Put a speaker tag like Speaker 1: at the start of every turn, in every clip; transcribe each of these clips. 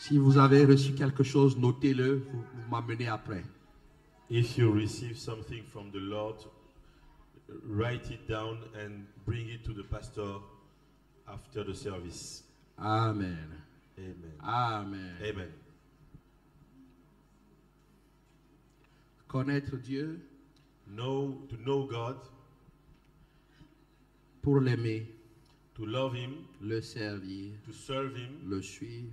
Speaker 1: Si vous avez reçu quelque chose, notez-le, vous m'amenez après.
Speaker 2: If you receive something from the Lord, write it down and bring it to the pastor after the service.
Speaker 1: Amen.
Speaker 2: Amen.
Speaker 1: Amen.
Speaker 2: Amen.
Speaker 1: Connaître Dieu
Speaker 2: To know God,
Speaker 1: pour l'aimer,
Speaker 2: to love Him,
Speaker 1: le servir,
Speaker 2: to serve Him,
Speaker 1: le suivre.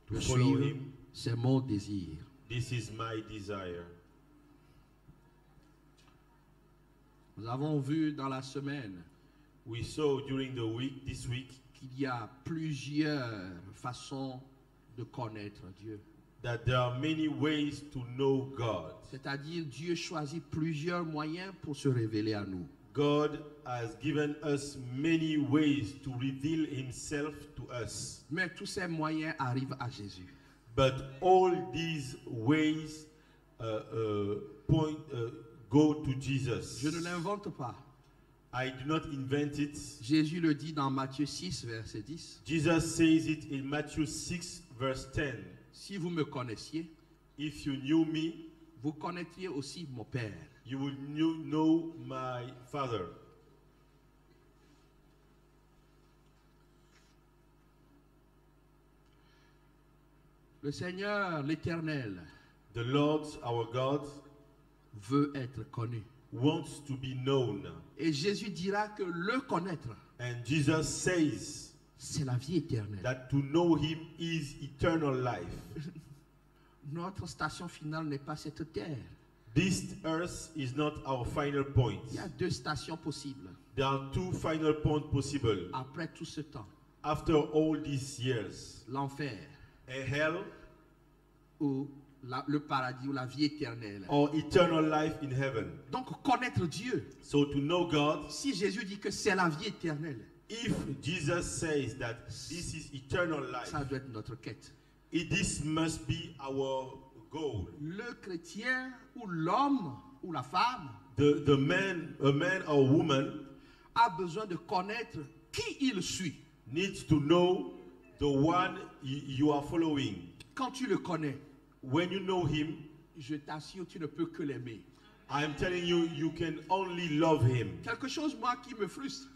Speaker 2: to
Speaker 1: Le
Speaker 2: follow
Speaker 1: suivre,
Speaker 2: Him.
Speaker 1: c'est mon désir.
Speaker 2: This is my desire.
Speaker 1: Nous avons vu dans la semaine
Speaker 2: We saw during this week,
Speaker 1: qu'il y a plusieurs façons de connaître Dieu.
Speaker 2: that there are many ways to know God.
Speaker 1: C'est-à-dire, Dieu choisit plusieurs moyens pour se révéler à nous.
Speaker 2: God has given us many ways to reveal Himself to us.
Speaker 1: Mais tous ces moyens arrivent à Jésus.
Speaker 2: But all these ways go to Jesus.
Speaker 1: Je ne l'invente pas.
Speaker 2: I do not invent it.
Speaker 1: Jésus le dit dans Matthieu 6, verset 10.
Speaker 2: Jesus says it in Matthew 6, verse 10.
Speaker 1: Si vous me connaissiez,
Speaker 2: If you knew me,
Speaker 1: vous connaîtriez aussi mon Père.
Speaker 2: you would know my Father.
Speaker 1: Le Seigneur, l'Éternel,
Speaker 2: The Lord, our God,
Speaker 1: veut être connu.
Speaker 2: wants to be known.
Speaker 1: Et Jésus dira que le connaître,
Speaker 2: And Jesus says
Speaker 1: c'est la vie éternelle.
Speaker 2: that to know Him is eternal life.
Speaker 1: Notre station finale n'est pas cette terre.
Speaker 2: This earth is not our final point.
Speaker 1: Il y a deux stations possibles.
Speaker 2: There are two final points possible.
Speaker 1: Après tout ce temps,
Speaker 2: After all these years,
Speaker 1: l'enfer
Speaker 2: a hell
Speaker 1: ou le paradis ou la vie éternelle.
Speaker 2: or eternal life in heaven.
Speaker 1: Donc connaître Dieu,
Speaker 2: So to know God,
Speaker 1: si Jésus dit que c'est la vie éternelle,
Speaker 2: if Jesus says that this is eternal life,
Speaker 1: ça doit être notre quête.
Speaker 2: this must be our goal.
Speaker 1: Le chrétien ou l'homme ou la femme
Speaker 2: A man or woman
Speaker 1: a besoin de connaître qui il suit.
Speaker 2: needs to know the one you are following.
Speaker 1: Quand tu le connais,
Speaker 2: When you know Him,
Speaker 1: je t'assure, tu ne peux que l'aimer.
Speaker 2: I am telling you, you can only love Him.
Speaker 1: Quelque chose, moi, qui me frustre,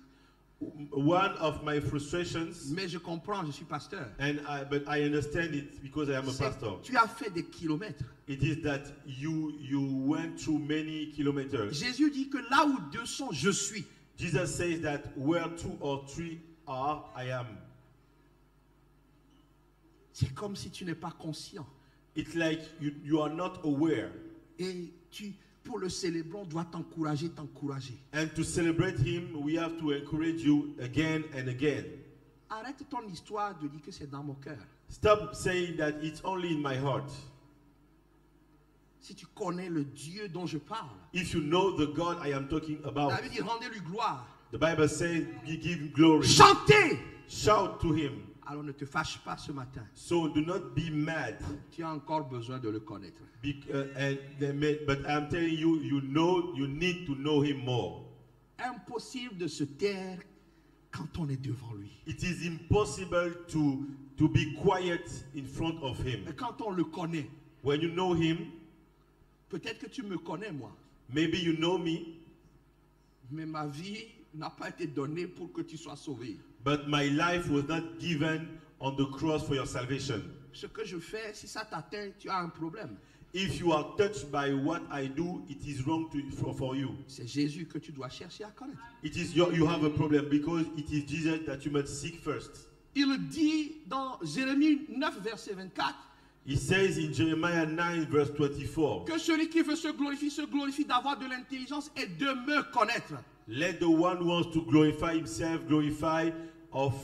Speaker 2: One of my frustrations,
Speaker 1: mais je comprends, je suis pasteur.
Speaker 2: but I understand it because I am a
Speaker 1: C'est-
Speaker 2: pastor.
Speaker 1: Tu as fait des kilomètres.
Speaker 2: It is that you went through many kilometers.
Speaker 1: Jésus dit que là où deux sont, je suis.
Speaker 2: Jesus says that where 2 or 3 are, I am.
Speaker 1: C'est comme si tu n'es pas conscient.
Speaker 2: It's like you are not aware.
Speaker 1: Et pour le célébrer, on doit t'encourager.
Speaker 2: And to celebrate Him, we have to encourage you again and again.
Speaker 1: Arrête ton histoire de dire que c'est dans mon cœur.
Speaker 2: Stop saying that it's only in my heart.
Speaker 1: Si tu connais le Dieu dont je parle,
Speaker 2: If you know the God I am talking about,
Speaker 1: David dit rendez-lui gloire.
Speaker 2: the Bible says, give Him glory.
Speaker 1: Chantez.
Speaker 2: Shout to Him.
Speaker 1: Alors ne te fâche pas ce matin.
Speaker 2: So do not be mad.
Speaker 1: Tu as encore besoin de le connaître.
Speaker 2: But I'm telling you, you need to know Him more.
Speaker 1: Impossible de se taire quand on est devant lui.
Speaker 2: It is impossible to be quiet in front of Him.
Speaker 1: Mais quand on le connaît,
Speaker 2: When you know Him,
Speaker 1: peut-être que tu me connais moi,
Speaker 2: maybe you know me,
Speaker 1: mais ma vie n'a pas été donnée pour que tu sois sauvé.
Speaker 2: but my life was not given on the cross for your salvation.
Speaker 1: Ce que je fais, si ça t'atteint, tu as un problème.
Speaker 2: If you are touched by what I do, it is wrong for you.
Speaker 1: C'est Jésus que tu dois chercher à connaître.
Speaker 2: You have a problem because it is Jesus that you must seek first.
Speaker 1: Il dit dans Jérémie 9, verset 24,
Speaker 2: He says in Jeremiah 9 verse 24,
Speaker 1: que celui qui veut se glorifie d'avoir de l'intelligence et de me connaître.
Speaker 2: let the one who wants to glorify himself glorify of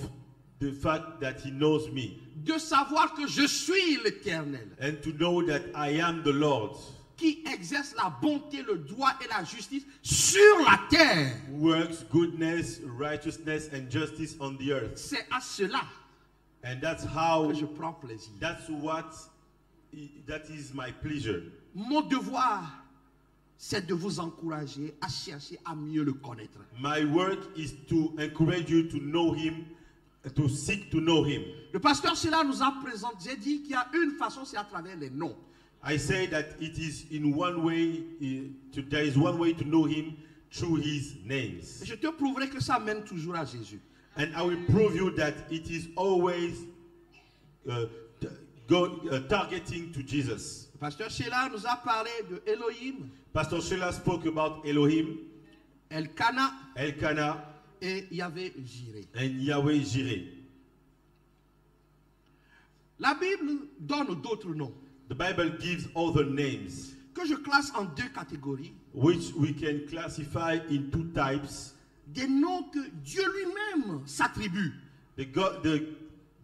Speaker 2: the fact that he knows me.
Speaker 1: De savoir que je suis l'Éternel,
Speaker 2: And to know that I am the Lord,
Speaker 1: qui exerce la bonté, le droit et la justice sur la terre.
Speaker 2: who works goodness, righteousness, and justice on the earth.
Speaker 1: C'est à cela
Speaker 2: And that's how,
Speaker 1: que je prends plaisir.
Speaker 2: that is my pleasure.
Speaker 1: Mon devoir, c'est de vous encourager à chercher à mieux le connaître.
Speaker 2: My work is to encourage you to know Him to seek to know him.
Speaker 1: Le pasteur Sheila nous a présenté, j'ai dit qu'il y a une façon, c'est à travers les noms.
Speaker 2: I say that it is in one way, there is one way to know him through his names.
Speaker 1: Et je te prouverai que ça mène toujours à Jésus.
Speaker 2: And I will prove you that it is always targeting to Jesus.
Speaker 1: Le pasteur Sheila nous a parlé de Elohim,
Speaker 2: Pastor Sheila spoke about Elohim,
Speaker 1: Elkana
Speaker 2: Elkanah,
Speaker 1: et Yahvé Jireh.
Speaker 2: and Yahweh Jireh.
Speaker 1: La Bible donne d'autres noms
Speaker 2: The Bible gives other names,
Speaker 1: que je classe en deux catégories.
Speaker 2: which we can classify in two types.
Speaker 1: Des noms que Dieu lui-même s'attribue.
Speaker 2: The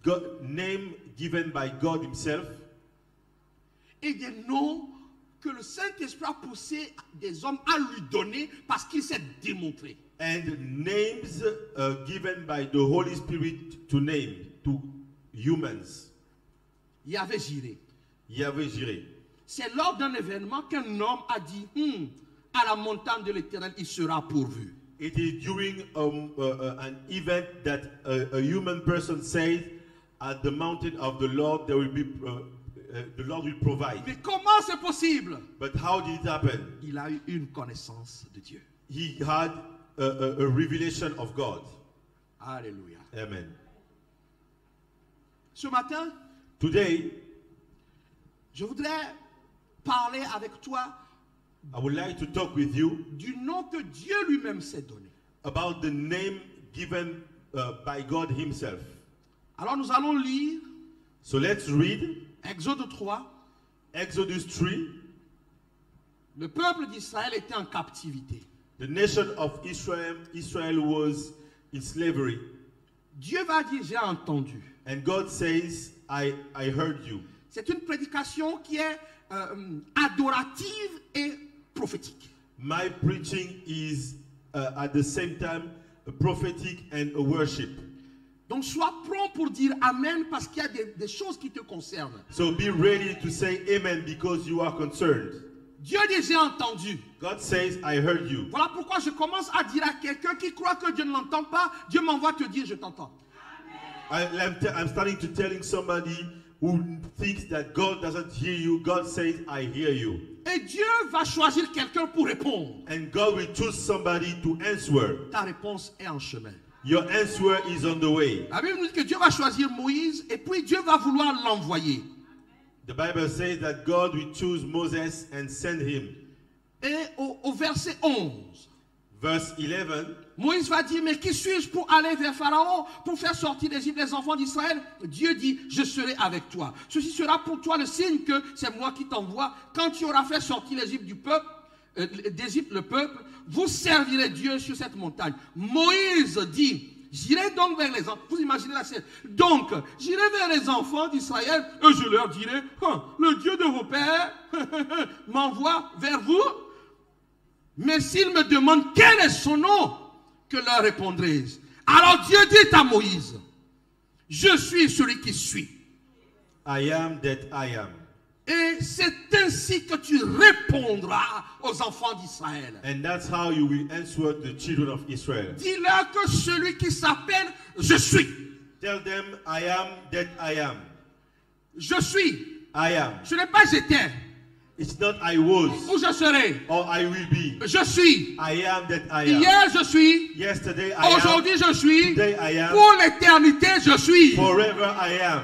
Speaker 2: God name given by God himself,
Speaker 1: Et des noms que le Saint-Esprit a poussé des hommes à lui donner parce qu'il s'est démontré.
Speaker 2: and names given by the Holy Spirit to name to humans.
Speaker 1: Yahvé Jireh.
Speaker 2: Yahweh Jireh.
Speaker 1: C'est lors d'un événement qu'un homme a dit, à la montagne de l'Éternel, il sera pourvu.
Speaker 2: It is during an event that a human person says, at the mountain of the Lord there will be the Lord will provide.
Speaker 1: Mais comment c'est possible?
Speaker 2: But how did it happen?
Speaker 1: Il a eu une connaissance de Dieu.
Speaker 2: He had a revelation of God.
Speaker 1: Alléluia.
Speaker 2: Amen.
Speaker 1: Ce matin,
Speaker 2: Today,
Speaker 1: je voudrais parler avec toi
Speaker 2: I would like to talk with you
Speaker 1: du nom que Dieu lui-même s'est donné.
Speaker 2: about the name given by God himself.
Speaker 1: Alors nous allons lire
Speaker 2: So let's read
Speaker 1: Exode 3.
Speaker 2: Exodus 3.
Speaker 1: Le peuple d'Israël était en captivité.
Speaker 2: The nation of Israel was in slavery.
Speaker 1: Dieu va dire, j'ai entendu.
Speaker 2: And God says, I heard you.
Speaker 1: C'est une prédication qui est adorative et prophétique.
Speaker 2: My preaching is at the same time a prophetic and a worship.
Speaker 1: Donc sois prompt pour dire Amen parce qu'il y a des choses qui te concernent.
Speaker 2: So be ready to say amen because you are concerned.
Speaker 1: Dieu dit, j'ai entendu.
Speaker 2: God says, I heard you.
Speaker 1: Voilà pourquoi je commence à dire à quelqu'un qui croit que Dieu ne l'entend pas, Dieu m'envoie te dire, je t'entends.
Speaker 2: I'm starting to telling somebody who thinks that God doesn't hear you. God says, I hear you.
Speaker 1: Et Dieu va choisir quelqu'un pour répondre.
Speaker 2: And God will choose somebody to answer.
Speaker 1: Ta réponse est en chemin.
Speaker 2: Your answer is on the way.
Speaker 1: La Bible nous dit que Dieu va choisir Moïse et puis Dieu va vouloir l'envoyer.
Speaker 2: The Bible says that God will choose Moses and send him.
Speaker 1: Et au verset 11,
Speaker 2: Verse 11,
Speaker 1: Moïse va dire, mais qui suis-je pour aller vers Pharaon, pour faire sortir d'Égypte les enfants d'Israël? Dieu dit, je serai avec toi. Ceci sera pour toi le signe que c'est moi qui t'envoie. Quand tu auras fait sortir l'Égypte d'Égypte le peuple, vous servirez Dieu sur cette montagne. Moïse dit, j'irai donc vers les enfants. Vous imaginez la scène. Donc, j'irai vers les enfants d'Israël et je leur dirai, le Dieu de vos pères m'envoie vers vous. Mais s'ils me demandent quel est son nom, que leur répondrai-je? Alors Dieu dit à Moïse, je suis celui qui suis.
Speaker 2: I am that I am.
Speaker 1: Et c'est ainsi que tu répondras aux enfants d'Israël.
Speaker 2: And that's how you will answer the children of Israel.
Speaker 1: Dis-leur que celui qui s'appelle je suis.
Speaker 2: Tell them, I am that I am.
Speaker 1: Je suis.
Speaker 2: I am.
Speaker 1: Ce n'est pas j'étais.
Speaker 2: It's not I was
Speaker 1: Ou je serai.
Speaker 2: or I will be.
Speaker 1: Je suis.
Speaker 2: I am that I am.
Speaker 1: Hier je suis.
Speaker 2: Yesterday I am.
Speaker 1: Aujourd'hui je suis.
Speaker 2: Today I am.
Speaker 1: Pour l'éternité je suis.
Speaker 2: Forever I am.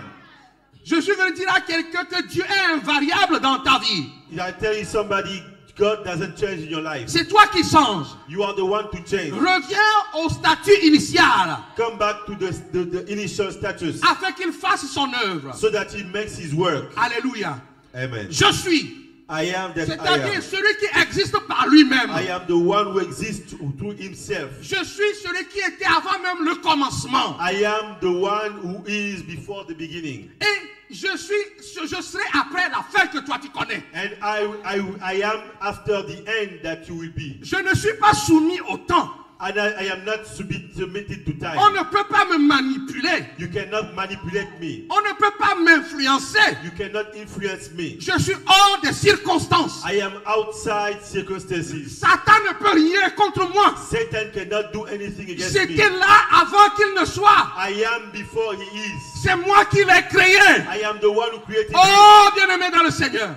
Speaker 1: Je suis venu dire à quelqu'un que Dieu est invariable dans ta vie.
Speaker 2: I tell somebody, God doesn't change in your life.
Speaker 1: C'est toi qui changes.
Speaker 2: You are the one to change.
Speaker 1: Reviens au statut initial.
Speaker 2: Come back to the initial status
Speaker 1: Afin qu'il fasse son œuvre.
Speaker 2: so that he makes his work.
Speaker 1: Alléluia.
Speaker 2: Amen.
Speaker 1: Je suis.
Speaker 2: I am that I
Speaker 1: C'est-à-dire
Speaker 2: am.
Speaker 1: celui qui existe par lui-même.
Speaker 2: I am the one who exists through himself.
Speaker 1: Je suis celui qui était avant même le commencement.
Speaker 2: I am the one who is before the beginning.
Speaker 1: Et je serai après la fin que toi tu connais.
Speaker 2: And I am after the end that you will be.
Speaker 1: Je ne suis pas soumis au temps.
Speaker 2: And I am not submitted to time.
Speaker 1: On ne peut pas me manipuler.
Speaker 2: You cannot manipulate me.
Speaker 1: On ne peut pas pas m'influencer.
Speaker 2: You cannot influence me.
Speaker 1: Je suis hors des circonstances.
Speaker 2: I am outside circumstances.
Speaker 1: Satan ne peut rien contre moi.
Speaker 2: Satan cannot do anything against me.
Speaker 1: J'étais là avant qu'il ne soit.
Speaker 2: I am before he is.
Speaker 1: C'est moi qui l'ai créé.
Speaker 2: I am the one who created him.
Speaker 1: Oh, bien-aimé dans le Seigneur.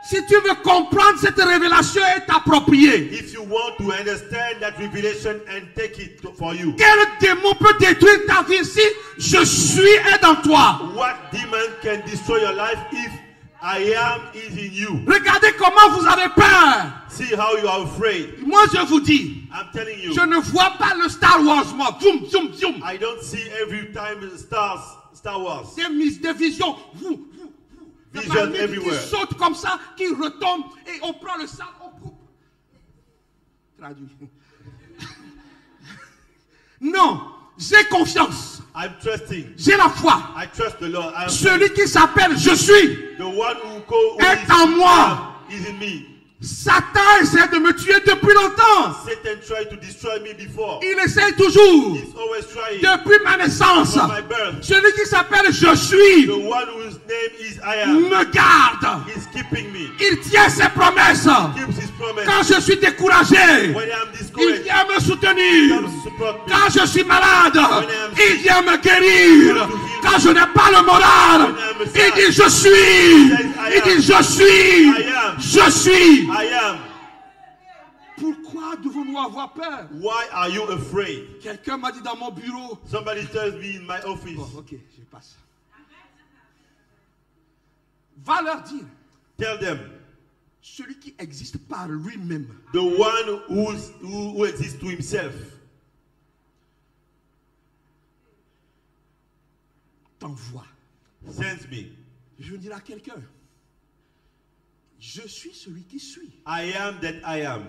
Speaker 1: Si tu veux comprendre cette révélation et t'approprier,
Speaker 2: If you want to understand that revelation and take it for you,
Speaker 1: quel démon peut détruire ta vie si je suis est dans toi?
Speaker 2: what demon can destroy your life if I am is in you?
Speaker 1: Regardez comment vous avez peur.
Speaker 2: See how you are afraid.
Speaker 1: Moi, je vous dis,
Speaker 2: I'm telling you.
Speaker 1: je ne vois pas le Star Wars, moi. Zoom, zoom, zoom.
Speaker 2: I don't see every time Star Wars.
Speaker 1: Des visions.
Speaker 2: Vision
Speaker 1: Qui
Speaker 2: everywhere.
Speaker 1: saute comme ça, qui retombe et on prend le sang, on coupe. Traduit. Non, j'ai confiance.
Speaker 2: I'm trusting.
Speaker 1: J'ai la foi.
Speaker 2: I trust the Lord. I am
Speaker 1: Celui qui s'appelle Je suis
Speaker 2: the one who
Speaker 1: est en moi.
Speaker 2: is in me.
Speaker 1: Satan essaie de me tuer depuis longtemps.
Speaker 2: Satan tried to destroy me before.
Speaker 1: Il essaie toujours.
Speaker 2: He's always trying.
Speaker 1: Depuis ma naissance.
Speaker 2: From my birth.
Speaker 1: Celui qui s'appelle Je suis
Speaker 2: The one whose name is I am.
Speaker 1: me garde.
Speaker 2: He's keeping me.
Speaker 1: Il tient ses promesses.
Speaker 2: Keeps his promise.
Speaker 1: Quand je suis découragé,
Speaker 2: When I am
Speaker 1: il
Speaker 2: discouraged,
Speaker 1: vient me
Speaker 2: he
Speaker 1: soutenir.
Speaker 2: comes to support me.
Speaker 1: Quand je suis malade, il vient me guérir. Quand je n'ai pas le moral, il dit je suis. Il dit je suis. Je suis.
Speaker 2: I am.
Speaker 1: Pourquoi devons-nous avoir peur?
Speaker 2: Why are you afraid?
Speaker 1: Quelqu'un m'a dit dans mon bureau.
Speaker 2: Somebody tells me in my office.
Speaker 1: Bon, ok, je passe. Va leur dire,
Speaker 2: Tell them.
Speaker 1: celui qui existe par lui-même,
Speaker 2: The one who exists to himself
Speaker 1: t'envoie.
Speaker 2: sends me.
Speaker 1: Je dirai à quelqu'un, je suis celui qui suis.
Speaker 2: I am that I am.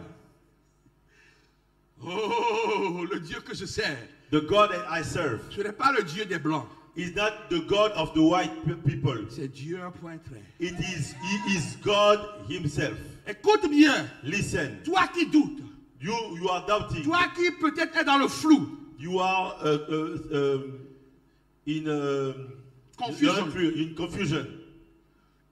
Speaker 1: Oh, le Dieu que je sers.
Speaker 2: The God that I serve
Speaker 1: Ce n'est pas le Dieu des Blancs.
Speaker 2: is not the God of the white people.
Speaker 1: C'est Dieu un point trait.
Speaker 2: He is God himself.
Speaker 1: Écoute bien.
Speaker 2: Listen,
Speaker 1: Toi qui doutes.
Speaker 2: you are doubting.
Speaker 1: Toi qui peut-être es dans le flou.
Speaker 2: You are in
Speaker 1: Confusion.
Speaker 2: in confusion.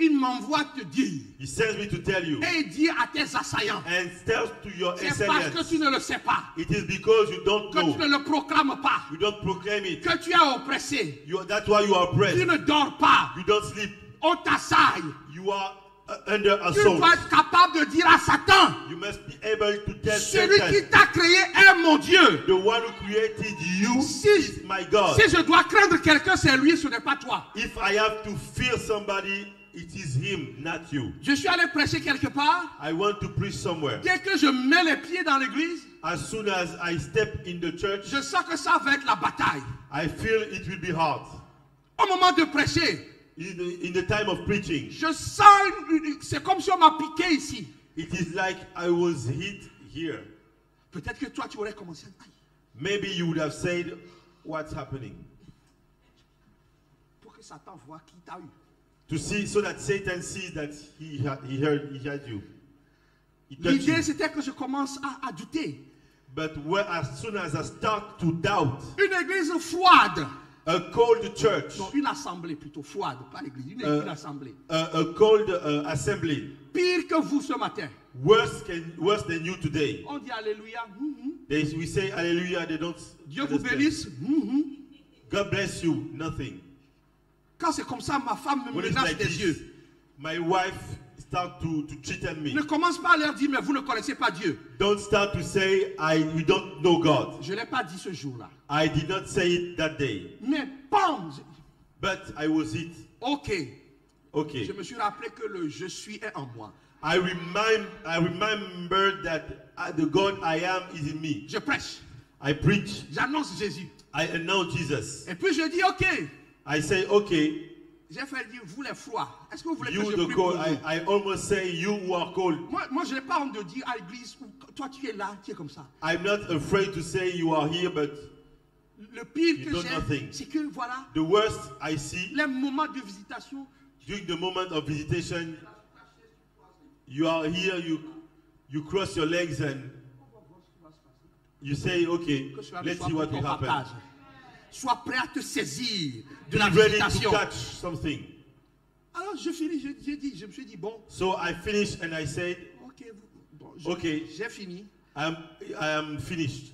Speaker 1: Il m'envoie te dire.
Speaker 2: He sends me to tell you
Speaker 1: Et dit à tes assaillants.
Speaker 2: and tells to your
Speaker 1: C'est parce que
Speaker 2: assailants.
Speaker 1: tu ne le sais pas.
Speaker 2: It is because you don't
Speaker 1: Que tu
Speaker 2: know.
Speaker 1: ne le proclames pas.
Speaker 2: You don't proclaim it.
Speaker 1: Que tu es oppressé.
Speaker 2: That's why you are
Speaker 1: Tu
Speaker 2: oppressed.
Speaker 1: ne dors pas.
Speaker 2: You don't sleep.
Speaker 1: On t'assaille.
Speaker 2: You are under
Speaker 1: Tu
Speaker 2: assault.
Speaker 1: dois être capable de dire à Satan.
Speaker 2: You must be able to tell
Speaker 1: Celui
Speaker 2: Satan,
Speaker 1: qui t'a créé est mon Dieu.
Speaker 2: the one who created you
Speaker 1: Si-
Speaker 2: is my God.
Speaker 1: Si je dois craindre quelqu'un, c'est lui, ce n'est pas toi.
Speaker 2: If I have to fear somebody, it is him, not you.
Speaker 1: Je suis allé prêcher quelque part.
Speaker 2: I want to preach somewhere.
Speaker 1: Dès que je mets les pieds dans l'église,
Speaker 2: As soon as I step in the church,
Speaker 1: je sens que ça va être la bataille.
Speaker 2: I feel it will be hard.
Speaker 1: Au moment de prêcher,
Speaker 2: In the time of preaching,
Speaker 1: je sens, c'est comme si on m'a piqué ici.
Speaker 2: it is like I was hit here.
Speaker 1: Peut-être que toi, tu aurais commencé à dire,
Speaker 2: Maybe you would have said, what's happening?
Speaker 1: pour que Satan voit qui t'a eu.
Speaker 2: To see, so that Satan sees that he had you. He touched
Speaker 1: L'idée,
Speaker 2: you.
Speaker 1: c'était que je commence à douter.
Speaker 2: But as soon as I start to doubt,
Speaker 1: Une église froide.
Speaker 2: a cold church,
Speaker 1: Non, une assemblée plutôt froide, pas l'église, une assemblée.
Speaker 2: a cold assembly,
Speaker 1: Pire que vous ce matin.
Speaker 2: worse than you today.
Speaker 1: On dit Alléluia.
Speaker 2: We say hallelujah, they don't
Speaker 1: Dieu vous
Speaker 2: understand.
Speaker 1: bénisse.
Speaker 2: God bless you, nothing.
Speaker 1: Quand c'est comme ça, ma femme me
Speaker 2: When it's
Speaker 1: menace
Speaker 2: like
Speaker 1: des
Speaker 2: this,
Speaker 1: yeux.
Speaker 2: my wife start to cheat on me.
Speaker 1: Ne commence pas à leur dire, mais vous ne connaissez pas Dieu.
Speaker 2: Don't start to say, we don't know God.
Speaker 1: Je ne l'ai pas dit ce jour-là.
Speaker 2: I did not say it that day.
Speaker 1: Mais bam,
Speaker 2: But I was it.
Speaker 1: ok.
Speaker 2: Okay.
Speaker 1: Je me suis rappelé que le je suis est en moi.
Speaker 2: I remember that the God I am is in me.
Speaker 1: Je prêche.
Speaker 2: I preach.
Speaker 1: J'annonce Jésus.
Speaker 2: I announce Jesus.
Speaker 1: Et puis je dis, ok.
Speaker 2: I say, okay,
Speaker 1: J'ai fait dire, vous les froids. Est-ce que vous voulez
Speaker 2: you
Speaker 1: que je
Speaker 2: the
Speaker 1: prie pour
Speaker 2: cold.
Speaker 1: vous?
Speaker 2: I almost say you who are cold.
Speaker 1: Moi je n'ai pas honte de dire à l'église, toi tu es là, tu es comme ça.
Speaker 2: I'm not afraid to say you are here, but
Speaker 1: Le pire
Speaker 2: You
Speaker 1: que
Speaker 2: don't
Speaker 1: j'ai,
Speaker 2: nothing.
Speaker 1: c'est que voilà,
Speaker 2: the worst I see
Speaker 1: les moments de visitation,
Speaker 2: during the moment of visitation, you are here, you cross your legs and you say, okay,
Speaker 1: que je suis allé
Speaker 2: let's
Speaker 1: soit
Speaker 2: see what
Speaker 1: pour
Speaker 2: will
Speaker 1: ton
Speaker 2: happen.
Speaker 1: partage. Sois prêt à te saisir de
Speaker 2: Be
Speaker 1: la
Speaker 2: ready to
Speaker 1: visitation.
Speaker 2: catch something.
Speaker 1: Alors je finis, je me suis dit, bon,
Speaker 2: So I finished and I said,
Speaker 1: ok, bon,
Speaker 2: Okay.
Speaker 1: j'ai fini.
Speaker 2: I am finished.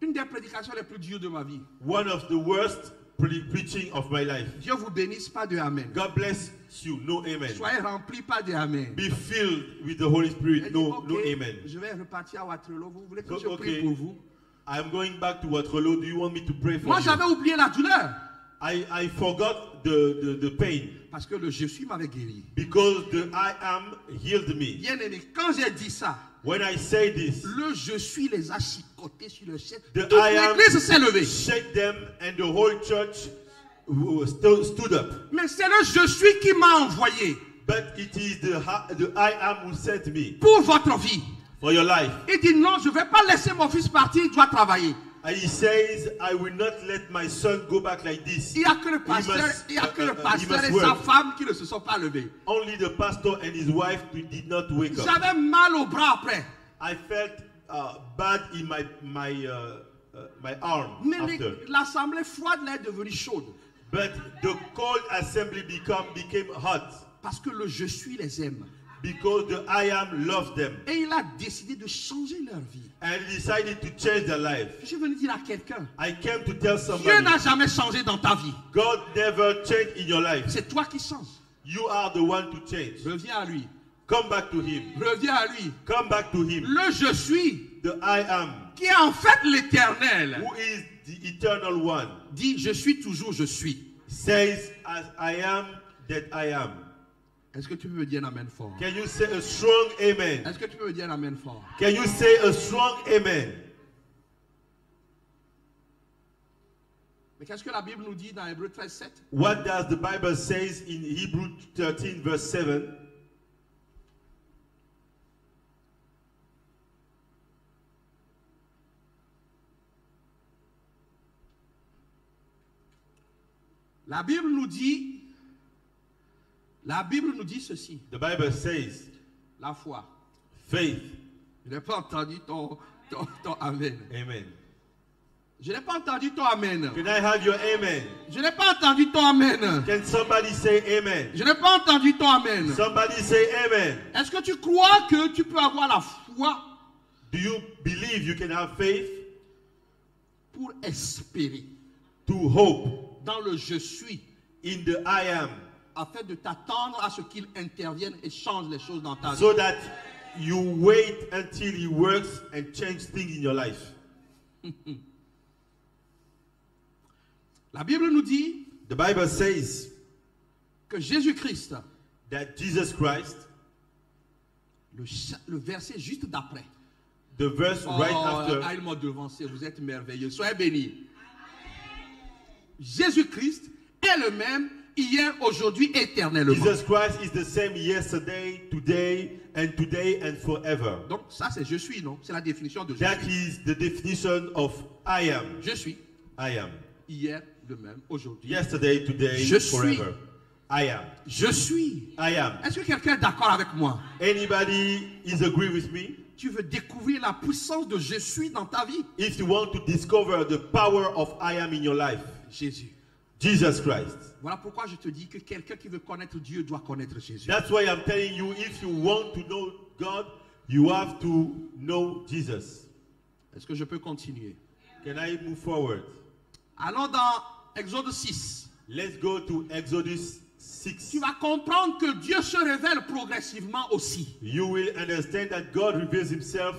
Speaker 1: Une des prédications les plus dures de ma vie.
Speaker 2: One of the worst preaching of my life.
Speaker 1: Dieu vous bénisse, pas de amen.
Speaker 2: God bless you. No amen.
Speaker 1: Soyez remplis, pas de amen.
Speaker 2: Be filled with the Holy Spirit.
Speaker 1: J'ai dit,
Speaker 2: No,
Speaker 1: ok,
Speaker 2: no amen.
Speaker 1: je vais repartir à Waterloo. Vous voulez que
Speaker 2: So,
Speaker 1: je prie
Speaker 2: okay.
Speaker 1: pour vous?
Speaker 2: I'm going back to Waterloo. Do you want me to pray for
Speaker 1: Moi,
Speaker 2: you?
Speaker 1: j'avais oublié la douleur.
Speaker 2: I forgot the pain
Speaker 1: Parce que le je suis m'avait guéri.
Speaker 2: because the I am healed me.
Speaker 1: Bien aimé, quand j'ai dit ça,
Speaker 2: When I say this,
Speaker 1: le je suis les a chicotés sur le ciel.
Speaker 2: the
Speaker 1: Toute
Speaker 2: I am
Speaker 1: l'église s'est levée.
Speaker 2: shake them and the whole church stood up.
Speaker 1: Mais c'est le je suis qui m'a envoyé
Speaker 2: But it is the I am who sent me
Speaker 1: pour votre vie.
Speaker 2: for your life.
Speaker 1: Il dit non, je ne vais pas laisser mon fils partir, il doit travailler.
Speaker 2: And he says, I will not let my son go back like this.
Speaker 1: Il n'y a que le
Speaker 2: He
Speaker 1: pasteur,
Speaker 2: must,
Speaker 1: il y a que le
Speaker 2: he
Speaker 1: pasteur
Speaker 2: must
Speaker 1: et sa
Speaker 2: work.
Speaker 1: femme qui ne se sont pas levés.
Speaker 2: Only the pastor and his wife did not wake up.
Speaker 1: J'avais mal au bras après.
Speaker 2: I felt bad in my arm
Speaker 1: Mais
Speaker 2: after.
Speaker 1: l'assemblée froide là est devenue chaude.
Speaker 2: But the cold assembly became hot
Speaker 1: Parce que le je suis les aime.
Speaker 2: because the I am loves them.
Speaker 1: Et il a décidé de changer leur vie.
Speaker 2: And he decided to change their life.
Speaker 1: Je suis venu dire à quelqu'un,
Speaker 2: I came to tell
Speaker 1: Dieu
Speaker 2: somebody,
Speaker 1: n'a jamais changé dans ta vie.
Speaker 2: God never changed in your life.
Speaker 1: C'est toi qui changes.
Speaker 2: You are the one to change.
Speaker 1: Reviens à lui.
Speaker 2: Come back to him.
Speaker 1: Reviens à lui.
Speaker 2: Come back to him.
Speaker 1: Le je suis,
Speaker 2: The I am,
Speaker 1: qui est en fait l'éternel,
Speaker 2: who is the eternal one,
Speaker 1: dit je suis toujours je suis.
Speaker 2: says, as I am, that I am.
Speaker 1: Est-ce que tu peux me dire un amen fort?
Speaker 2: Can you say a strong amen?
Speaker 1: Est-ce que tu peux me dire un amen fort?
Speaker 2: Can you say a strong amen?
Speaker 1: Mais qu'est-ce que la Bible nous dit dans Hébreux 13, 7?
Speaker 2: What does the Bible says in Hebrew 13 verse 7?
Speaker 1: La Bible nous dit ceci.
Speaker 2: The Bible says,
Speaker 1: La foi.
Speaker 2: faith.
Speaker 1: Je n'ai pas entendu ton amen.
Speaker 2: Amen.
Speaker 1: Je n'ai pas entendu ton amen.
Speaker 2: Can I have your amen?
Speaker 1: Je n'ai pas entendu ton amen.
Speaker 2: Can somebody say amen?
Speaker 1: Je n'ai pas entendu ton amen.
Speaker 2: Somebody say amen.
Speaker 1: Est-ce que tu crois que tu peux avoir la foi
Speaker 2: Do you believe you can have faith?
Speaker 1: pour espérer
Speaker 2: To hope
Speaker 1: dans le je suis,
Speaker 2: in the I am,
Speaker 1: afin de t'attendre à ce qu'il intervienne et change les choses dans ta vie?
Speaker 2: so that you wait until he works and change things in your life.
Speaker 1: La Bible nous dit
Speaker 2: The Bible says
Speaker 1: que Jésus-Christ,
Speaker 2: that Jesus Christ,
Speaker 1: le verset juste d'après,
Speaker 2: the verse right after,
Speaker 1: ils m'ont devancé, vous êtes merveilleux, soyez bénis. Jésus-Christ est le même hier, aujourd'hui, éternellement.
Speaker 2: Jesus Christ is the same yesterday, today, and forever.
Speaker 1: Donc ça c'est je suis, non? C'est la définition de je
Speaker 2: That
Speaker 1: suis.
Speaker 2: is the definition of I am.
Speaker 1: Je suis
Speaker 2: I am.
Speaker 1: hier, le même, aujourd'hui.
Speaker 2: Yesterday, today,
Speaker 1: Je suis.
Speaker 2: forever. I am.
Speaker 1: Je suis.
Speaker 2: I am.
Speaker 1: Est-ce que quelqu'un est d'accord avec moi?
Speaker 2: Anybody is agree with me?
Speaker 1: Tu veux découvrir la puissance de je suis dans ta vie?
Speaker 2: If you want to discover the power of I am in your life,
Speaker 1: Jésus.
Speaker 2: Jesus Christ.
Speaker 1: Voilà pourquoi je te dis que quelqu'un qui veut connaître Dieu doit connaître Jésus.
Speaker 2: That's why I'm telling you, if you want to know God, you have to know Jesus.
Speaker 1: Est-ce que je peux continuer?
Speaker 2: Can I move forward?
Speaker 1: Allons dans Exode 6.
Speaker 2: Let's go to Exodus 6.
Speaker 1: Tu vas comprendre que Dieu se révèle progressivement aussi.
Speaker 2: You will understand that God reveals himself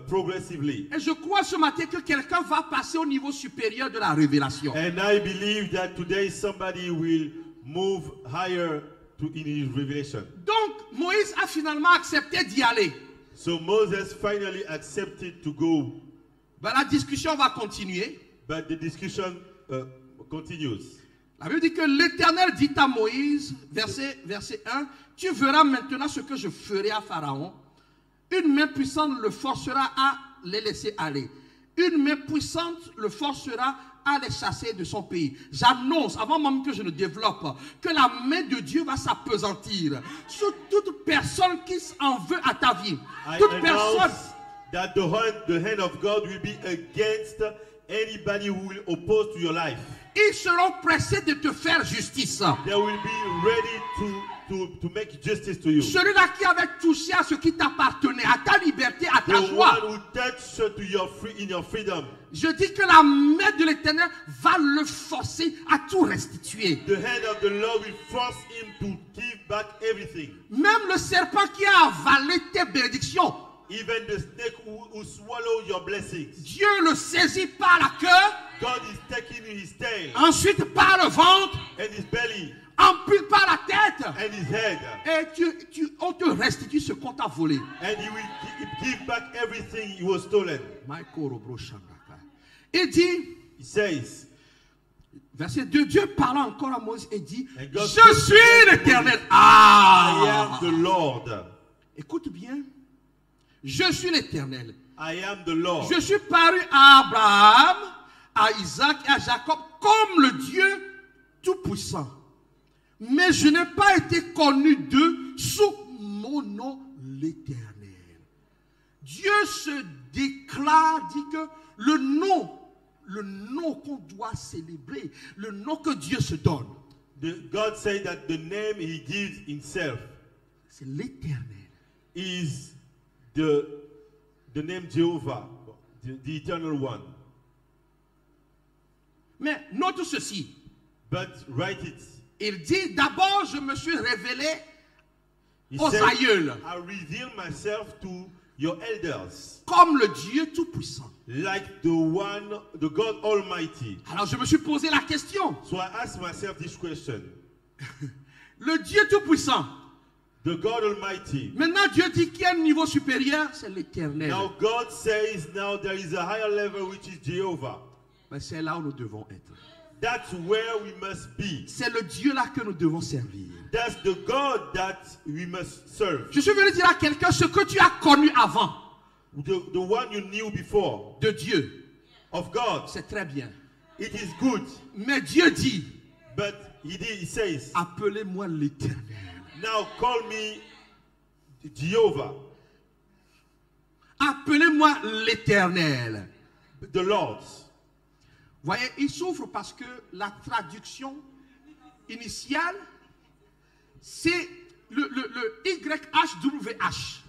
Speaker 2: progressively.
Speaker 1: Et je crois ce matin que quelqu'un va passer au niveau supérieur de la révélation.
Speaker 2: And I believe that today somebody will move higher in his revelation.
Speaker 1: Donc Moïse a finalement accepté d'y aller.
Speaker 2: So Moses finally accepted to go,
Speaker 1: Ben, la discussion va continuer.
Speaker 2: but the discussion continues.
Speaker 1: La Bible dit que l'Éternel dit à Moïse, verset 1, « Tu verras maintenant ce que je ferai à Pharaon. Une main puissante le forcera à les laisser aller. Une main puissante le forcera à les chasser de son pays. » J'annonce, avant même que je ne développe, que la main de Dieu va s'appesantir sur toute personne qui en veut à ta vie.
Speaker 2: I
Speaker 1: Toute personne.
Speaker 2: announce that the hand of God will be against anybody who will oppose to your life.
Speaker 1: Ils seront pressés de te faire justice.
Speaker 2: They will be ready to make justice to you.
Speaker 1: Celui-là qui avait touché à ce qui t'appartenait, à ta liberté, à ta
Speaker 2: The
Speaker 1: joie.
Speaker 2: one who touched to your in your freedom.
Speaker 1: Je dis que la main de l'Éternel va le forcer à tout restituer.
Speaker 2: The hand of the Lord will force him to give back everything.
Speaker 1: Même le serpent qui a avalé tes bénédictions,
Speaker 2: Even the snake who swallow your blessings.
Speaker 1: Dieu le saisit par la queue,
Speaker 2: God is taking his tail
Speaker 1: ensuite par le ventre,
Speaker 2: and his belly
Speaker 1: puis par la tête.
Speaker 2: and his head.
Speaker 1: Et on te restitue ce qu'on t'a volé.
Speaker 2: And he will give back everything he was stolen.
Speaker 1: Il dit,
Speaker 2: He says,
Speaker 1: verset 2, Dieu parlant encore à Moïse et dit,
Speaker 2: And God
Speaker 1: je suis l'Éternel.
Speaker 2: I am the Lord.
Speaker 1: Écoute bien. Je suis l'Éternel.
Speaker 2: I am the Lord.
Speaker 1: Je suis paru à Abraham, à Isaac et à Jacob comme le Dieu Tout-Puissant. Mais je n'ai pas été connu d'eux sous mon nom l'Éternel. Dieu se déclare, dit que le nom qu'on doit célébrer, le nom que Dieu se donne,
Speaker 2: God said that the name he gives himself
Speaker 1: c'est l'Éternel.
Speaker 2: is the name Jehovah, the eternal one.
Speaker 1: Mais note ceci.
Speaker 2: But write it.
Speaker 1: Il dit, d'abord je me suis révélé
Speaker 2: He
Speaker 1: aux
Speaker 2: said,
Speaker 1: aïeuls
Speaker 2: I reveal myself to your elders,
Speaker 1: comme le Dieu Tout-Puissant.
Speaker 2: like the God Almighty.
Speaker 1: Alors je me suis posé la question.
Speaker 2: So I asked myself this question.
Speaker 1: Le Dieu Tout-Puissant.
Speaker 2: The God Almighty.
Speaker 1: Maintenant Dieu dit qu'il y a un niveau supérieur, c'est l'Éternel.
Speaker 2: Now God says now there is a higher level which is Jehovah.
Speaker 1: Mais c'est là où nous devons être.
Speaker 2: That's where we must be.
Speaker 1: C'est le Dieu là que nous devons servir.
Speaker 2: That's the God that we must serve.
Speaker 1: Je suis venu dire à quelqu'un ce que tu as connu avant
Speaker 2: The one you knew before
Speaker 1: de Dieu.
Speaker 2: of God.
Speaker 1: C'est très bien.
Speaker 2: It is good.
Speaker 1: Mais Dieu dit,
Speaker 2: But he says,
Speaker 1: appelez-moi l'Éternel.
Speaker 2: now call me Jehovah,
Speaker 1: Appelez-moi l'Éternel.
Speaker 2: the Lord.
Speaker 1: Voyez, il souffre parce que la traduction initiale, c'est le YHWH.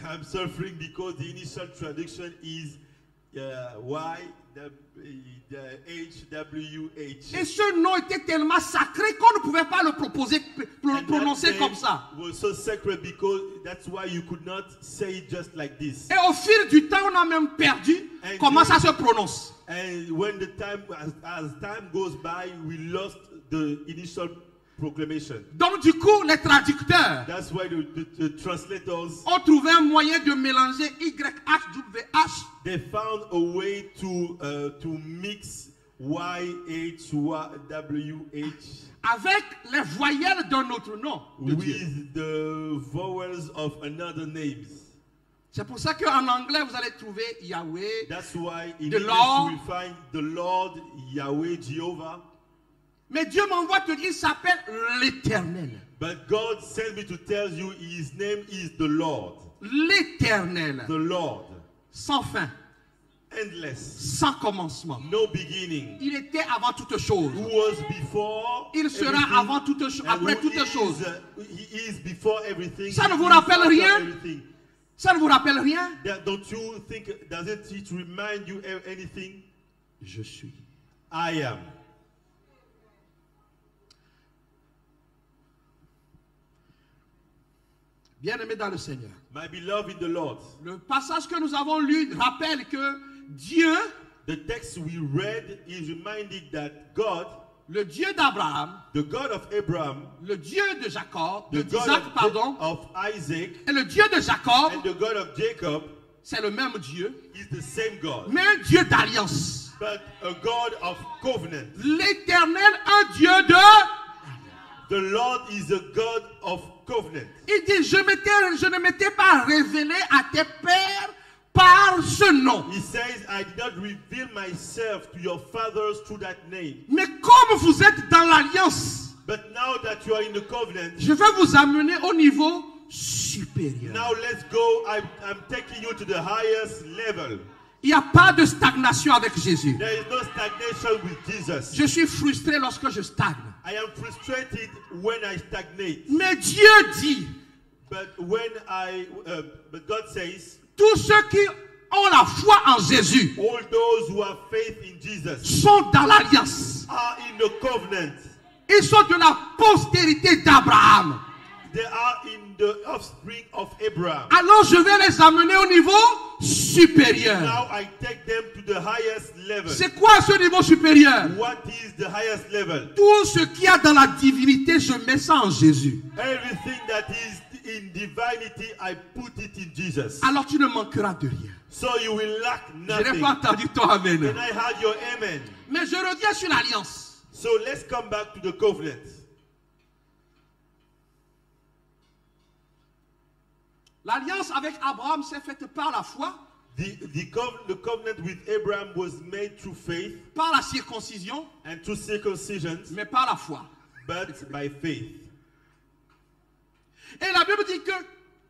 Speaker 2: I'm suffering because the initial traduction is YHWH.
Speaker 1: Et ce nom était tellement sacré qu'on ne pouvait pas le prononcer comme ça.
Speaker 2: Was so sacred because that's why you could not say it just like this.
Speaker 1: Et au fil du temps, on a même perdu comment ça se prononce.
Speaker 2: And when the time, as time goes by, we lost the initial proclamation.
Speaker 1: Donc du coup, les traducteurs
Speaker 2: That's why the translators,
Speaker 1: ont trouvé un moyen de mélanger YHWH
Speaker 2: they found a way to mix YHWH
Speaker 1: avec les voyelles d'un autre nom de Dieu.
Speaker 2: with the vowels of another names.
Speaker 1: C'est pour ça qu'en anglais, vous allez trouver Yahweh.
Speaker 2: That's why in
Speaker 1: The
Speaker 2: English
Speaker 1: Lord.
Speaker 2: you will find the Lord, Yahweh, Jehovah.
Speaker 1: Mais Dieu m'envoie te dire, il s'appelle l'Éternel.
Speaker 2: But God sent me to tell you his name is the Lord.
Speaker 1: L'Éternel.
Speaker 2: The Lord.
Speaker 1: Sans fin.
Speaker 2: Endless.
Speaker 1: Sans commencement.
Speaker 2: No beginning.
Speaker 1: Il était avant toutes choses.
Speaker 2: Who was before
Speaker 1: Il sera
Speaker 2: everything,
Speaker 1: avant toutes choses,
Speaker 2: and
Speaker 1: après
Speaker 2: who
Speaker 1: toutes choses.
Speaker 2: He is before everything.
Speaker 1: Ça ne
Speaker 2: He
Speaker 1: vous
Speaker 2: is
Speaker 1: rappelle
Speaker 2: after
Speaker 1: rien?
Speaker 2: everything.
Speaker 1: Ça ne vous rappelle rien?
Speaker 2: Don't you think, does it remind you anything?
Speaker 1: Je suis.
Speaker 2: I am.
Speaker 1: Bien-aimé dans le Seigneur.
Speaker 2: My beloved in the Lord.
Speaker 1: Le passage que nous avons lu rappelle que Dieu,
Speaker 2: The text we read is reminded that God,
Speaker 1: le Dieu d'Abraham,
Speaker 2: the God of Abraham,
Speaker 1: le Dieu de Jacob,
Speaker 2: the God
Speaker 1: d'Isaac, pardon,
Speaker 2: of Isaac,
Speaker 1: et le Dieu de Jacob,
Speaker 2: and the God of Jacob
Speaker 1: c'est le même Dieu,
Speaker 2: is the same God,
Speaker 1: mais un Dieu d'alliance.
Speaker 2: but a God of covenant.
Speaker 1: L'Éternel, un Dieu de...
Speaker 2: The Lord is a God of covenant.
Speaker 1: Il dit, je ne m'étais pas révélé à tes pères par ce nom.
Speaker 2: He says, I did not reveal myself to your fathers through that name.
Speaker 1: Mais comme vous êtes dans l'alliance,
Speaker 2: But now that you are in the covenant,
Speaker 1: je vais vous amener au niveau supérieur.
Speaker 2: now let's go. I'm taking you to the highest level.
Speaker 1: Il n'y a pas de stagnation avec Jésus.
Speaker 2: There is no stagnation with Jesus.
Speaker 1: Je suis frustré lorsque je stagne.
Speaker 2: I am frustrated when I stagnate.
Speaker 1: Mais Dieu dit,
Speaker 2: But God says,
Speaker 1: tous ceux qui ont la foi en Jésus
Speaker 2: all those who have faith in Jesus
Speaker 1: sont dans l'alliance.
Speaker 2: are in the covenant.
Speaker 1: Ils sont de la postérité d'Abraham.
Speaker 2: They are in the offspring of Abraham.
Speaker 1: Alors je vais les amener au niveau supérieur.
Speaker 2: Now I take them to the highest level.
Speaker 1: C'est quoi ce niveau supérieur?
Speaker 2: What is the highest level?
Speaker 1: Tout ce qu'il y a dans la divinité, je mets ça en Jésus.
Speaker 2: Everything that is in divinity, I put it in Jesus.
Speaker 1: Alors tu ne manqueras de rien.
Speaker 2: So you will lack
Speaker 1: Je n'ai
Speaker 2: nothing.
Speaker 1: pas entendu ton amen.
Speaker 2: Can I have your amen?
Speaker 1: Mais je reviens sur l'alliance.
Speaker 2: So let's come back to the covenant.
Speaker 1: L'alliance avec Abraham s'est faite par la foi,
Speaker 2: The covenant with Abraham was made through faith
Speaker 1: par la circoncision,
Speaker 2: and through circumcisions,
Speaker 1: mais par la foi.
Speaker 2: but by faith.
Speaker 1: Et la Bible dit que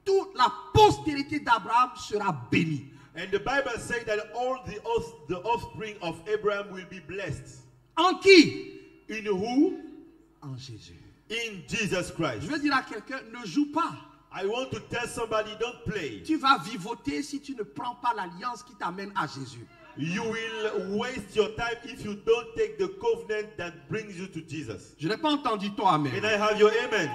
Speaker 1: toute la postérité d'Abraham sera bénie.
Speaker 2: And the Bible says that all the offspring of Abraham will be blessed.
Speaker 1: En qui?
Speaker 2: In who?
Speaker 1: En Jésus.
Speaker 2: In Jesus Christ.
Speaker 1: Je veux dire à quelqu'un, ne joue pas.
Speaker 2: I want to tell somebody, don't play.
Speaker 1: Tu vas vivoter si tu ne prends pas l'alliance qui t'amène à Jésus.
Speaker 2: You will waste your time if you don't take the covenant that brings you to Jesus.
Speaker 1: Je n'ai pas entendu ton amen.
Speaker 2: Can I have your amen?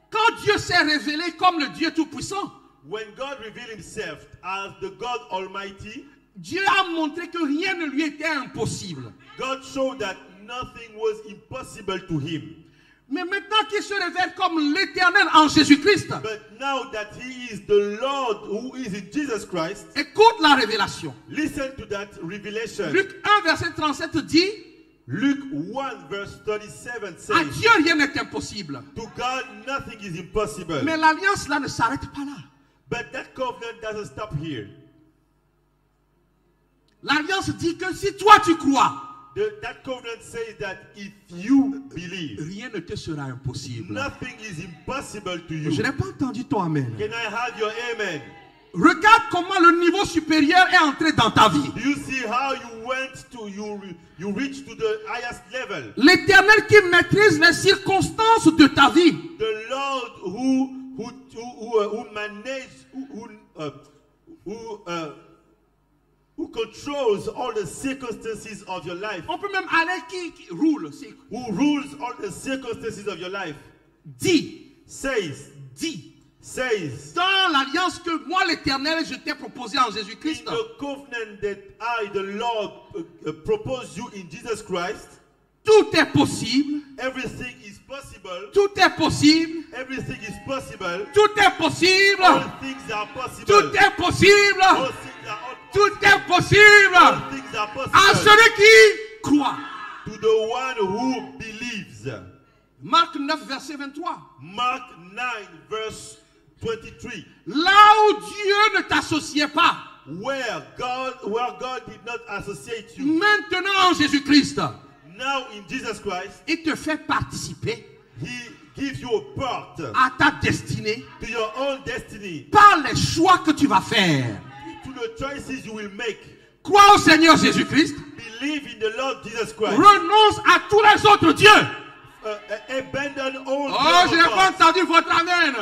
Speaker 1: Quand Dieu s'est révélé comme le Dieu Tout-Puissant,
Speaker 2: When God revealed himself as the God Almighty,
Speaker 1: Dieu a montré que rien ne lui était impossible.
Speaker 2: God showed that nothing was impossible to him.
Speaker 1: Mais maintenant qu'il se révèle comme l'Éternel en Jésus-Christ,
Speaker 2: But now that he is the Lord who is in Jesus Christ,
Speaker 1: écoute la révélation.
Speaker 2: listen to that revelation.
Speaker 1: Luc 1, verset 37 dit,
Speaker 2: Luke 1 verse 37
Speaker 1: à
Speaker 2: says,
Speaker 1: Dieu rien n'est impossible.
Speaker 2: to God nothing is impossible.
Speaker 1: Mais l'alliance là ne s'arrête pas là.
Speaker 2: But that covenant doesn't stop here.
Speaker 1: L'alliance dit que si toi tu crois,
Speaker 2: That covenant says that if you believe,
Speaker 1: rien ne te sera impossible.
Speaker 2: nothing is impossible to you.
Speaker 1: Je n'ai pas entendu ton amen.
Speaker 2: Can I have your amen?
Speaker 1: Regarde comment le niveau supérieur est entré dans ta vie.
Speaker 2: Do you see how you reached to the highest level?
Speaker 1: L'Éternel qui maîtrise les circonstances de ta vie.
Speaker 2: The Lord who manages, who controls all the circumstances of your life.
Speaker 1: On peut même aller qui roule.
Speaker 2: Who rules all the circumstances of your life.
Speaker 1: Dit.
Speaker 2: Says.
Speaker 1: Dans l'alliance que moi l'Éternel je t'ai proposée en Jésus-Christ.
Speaker 2: In the covenant that I, the Lord, propose you in Jesus Christ.
Speaker 1: Tout est possible.
Speaker 2: Everything is possible.
Speaker 1: Tout est possible.
Speaker 2: Everything is possible.
Speaker 1: Tout est possible.
Speaker 2: All things are possible.
Speaker 1: Tout est possible.
Speaker 2: All things are
Speaker 1: Tout est possible.
Speaker 2: All things are possible.
Speaker 1: À celui qui croit.
Speaker 2: To the one who believes.
Speaker 1: Marc 9, verset 23.
Speaker 2: Mark 9, verse 23.
Speaker 1: Là où Dieu ne t'associait pas.
Speaker 2: Where God did not associate you.
Speaker 1: Maintenant en Jésus-Christ.
Speaker 2: Now in Jesus Christ.
Speaker 1: Il te fait participer.
Speaker 2: He gives you a part.
Speaker 1: À ta destinée.
Speaker 2: To your own destiny.
Speaker 1: Par les choix que tu vas faire.
Speaker 2: To the choices you will make.
Speaker 1: Crois au Seigneur Jésus-Christ.
Speaker 2: Believe in the Lord Jesus Christ.
Speaker 1: Renonce à tous les autres dieux.
Speaker 2: Abandon all.
Speaker 1: Oh, je n'ai pas entendu votre amen.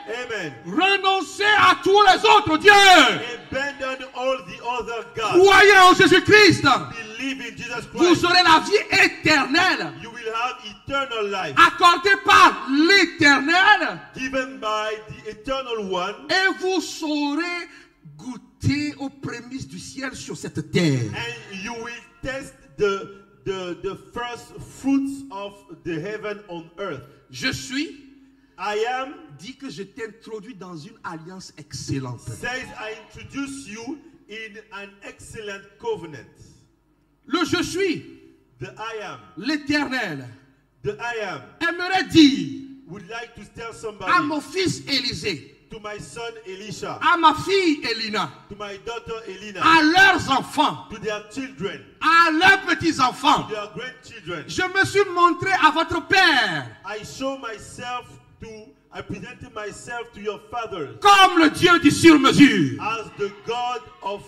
Speaker 2: Amen.
Speaker 1: Renoncez à tous les autres dieux.
Speaker 2: Abandon all the other gods.
Speaker 1: Croyez en Jésus-Christ.
Speaker 2: Believe in Jesus Christ.
Speaker 1: Vous aurez la vie éternelle.
Speaker 2: You will have eternal life.
Speaker 1: Accordée par l'Éternel.
Speaker 2: Given by the eternal one.
Speaker 1: Et vous saurez goûter aux prémices du ciel sur cette terre.
Speaker 2: And you will test the first fruits of the heaven on earth.
Speaker 1: Je suis.
Speaker 2: I am.
Speaker 1: Dit que je t'introduis dans une alliance excellente.
Speaker 2: Says I introduce you in an excellent covenant.
Speaker 1: Le je suis.
Speaker 2: The I am.
Speaker 1: L'Éternel.
Speaker 2: The I am.
Speaker 1: Aimerait dire.
Speaker 2: Would like to tell somebody.
Speaker 1: À mon fils Élisée.
Speaker 2: To my son Elisha.
Speaker 1: À ma fille Elina.
Speaker 2: To my daughter Elina.
Speaker 1: À leurs enfants.
Speaker 2: To their children.
Speaker 1: À leurs petits-enfants.
Speaker 2: To their grandchildren.
Speaker 1: Je me suis montré à votre père.
Speaker 2: I presented myself to your fathers.
Speaker 1: Comme le Dieu du sur-mesure.
Speaker 2: As the God of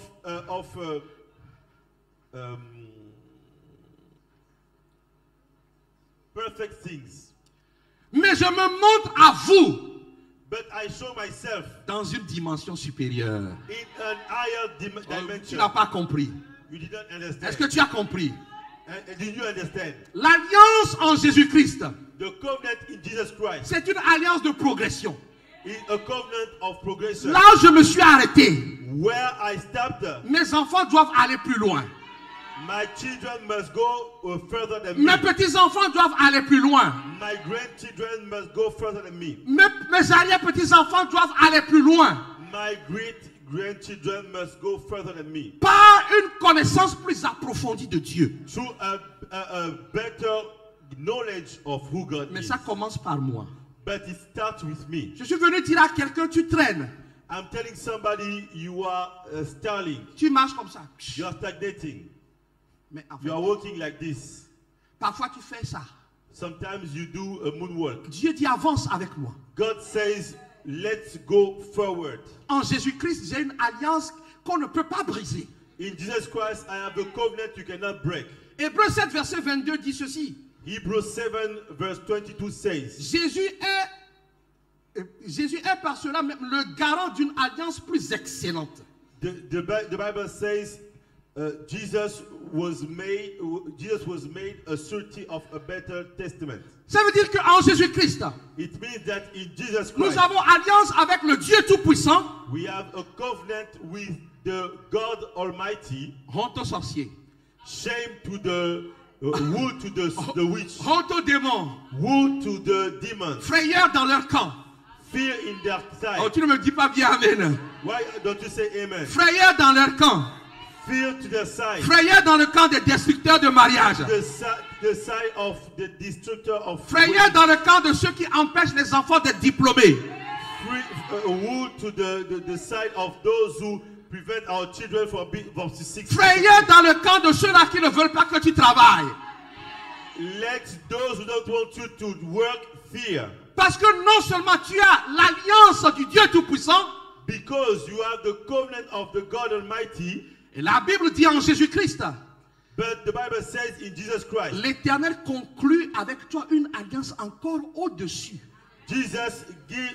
Speaker 2: perfect things.
Speaker 1: Mais je me montre à vous
Speaker 2: But I show myself
Speaker 1: dans une dimension supérieure.
Speaker 2: in an higher
Speaker 1: Tu
Speaker 2: dimension.
Speaker 1: n'as pas compris.
Speaker 2: You didn't understand.
Speaker 1: Est-ce que tu as compris?
Speaker 2: And did you understand?
Speaker 1: L'alliance en Jésus-Christ,
Speaker 2: The covenant in Jesus Christ
Speaker 1: c'est une alliance de progression.
Speaker 2: is a covenant of progression.
Speaker 1: Là où je me suis arrêté,
Speaker 2: Where I stopped,
Speaker 1: mes enfants doivent aller plus loin.
Speaker 2: my children must go further than me.
Speaker 1: Mes petits-enfants doivent aller plus loin.
Speaker 2: My grandchildren must go further than me.
Speaker 1: Mes arrière-petits-enfants doivent aller plus loin.
Speaker 2: My great-grandchildren must go further than me.
Speaker 1: Par une connaissance plus approfondie de Dieu.
Speaker 2: Through a better knowledge of who God
Speaker 1: Mais
Speaker 2: is.
Speaker 1: ça commence par moi.
Speaker 2: But it starts with me.
Speaker 1: Je suis venu dire à quelqu'un, tu traînes.
Speaker 2: I'm telling somebody you are stalling.
Speaker 1: Tu marches comme ça.
Speaker 2: You are stagnating.
Speaker 1: Mais en fait,
Speaker 2: You are walking like this.
Speaker 1: parfois tu fais ça.
Speaker 2: Sometimes you do a moonwalk.
Speaker 1: Dieu dit avance avec moi.
Speaker 2: God says, let's go forward.
Speaker 1: En Jésus-Christ, j'ai une alliance qu'on ne peut pas briser.
Speaker 2: In Jesus Christ, I have a covenant you cannot break.
Speaker 1: Hébreux 7, verset 22 dit ceci.
Speaker 2: Hebrews 7, verse 22 says,
Speaker 1: Jésus est par cela même le garant d'une alliance plus excellente.
Speaker 2: the Bible says, Jesus was made a surety of a better testament.
Speaker 1: Ça veut dire qu'en Jésus-Christ,
Speaker 2: It means that in Jesus
Speaker 1: nous
Speaker 2: Christ,
Speaker 1: avons alliance avec le Dieu Tout-Puissant.
Speaker 2: we have a covenant with the God Almighty.
Speaker 1: Honte aux sorciers.
Speaker 2: Shame to the woe to the witch,
Speaker 1: Honte aux démons.
Speaker 2: woe to the demons,
Speaker 1: Frayeur dans leur camp.
Speaker 2: fear in their
Speaker 1: Oh,
Speaker 2: sight.
Speaker 1: tu ne me dis pas bien amen.
Speaker 2: Why don't you say amen?
Speaker 1: Frayeur dans leur camp.
Speaker 2: Fear to the side.
Speaker 1: Frayeur dans le camp des destructeurs de mariage.
Speaker 2: The side of the destructor of
Speaker 1: Frayeur dans le camp de ceux qui empêchent les enfants d'être diplômés.
Speaker 2: woe to the side of those who prevent our children from succeeding.
Speaker 1: Frayeur dans le camp de ceux-là qui ne veulent pas que tu travailles.
Speaker 2: Let those who don't want you to work fear.
Speaker 1: Parce que non seulement tu as l'alliance du Dieu Tout-Puissant,
Speaker 2: Because you have the covenant of the God Almighty,
Speaker 1: et la Bible dit en Jésus-Christ,
Speaker 2: but the Bible says in Jesus Christ,
Speaker 1: l'Éternel conclut avec toi une alliance encore au-dessus.
Speaker 2: Jesus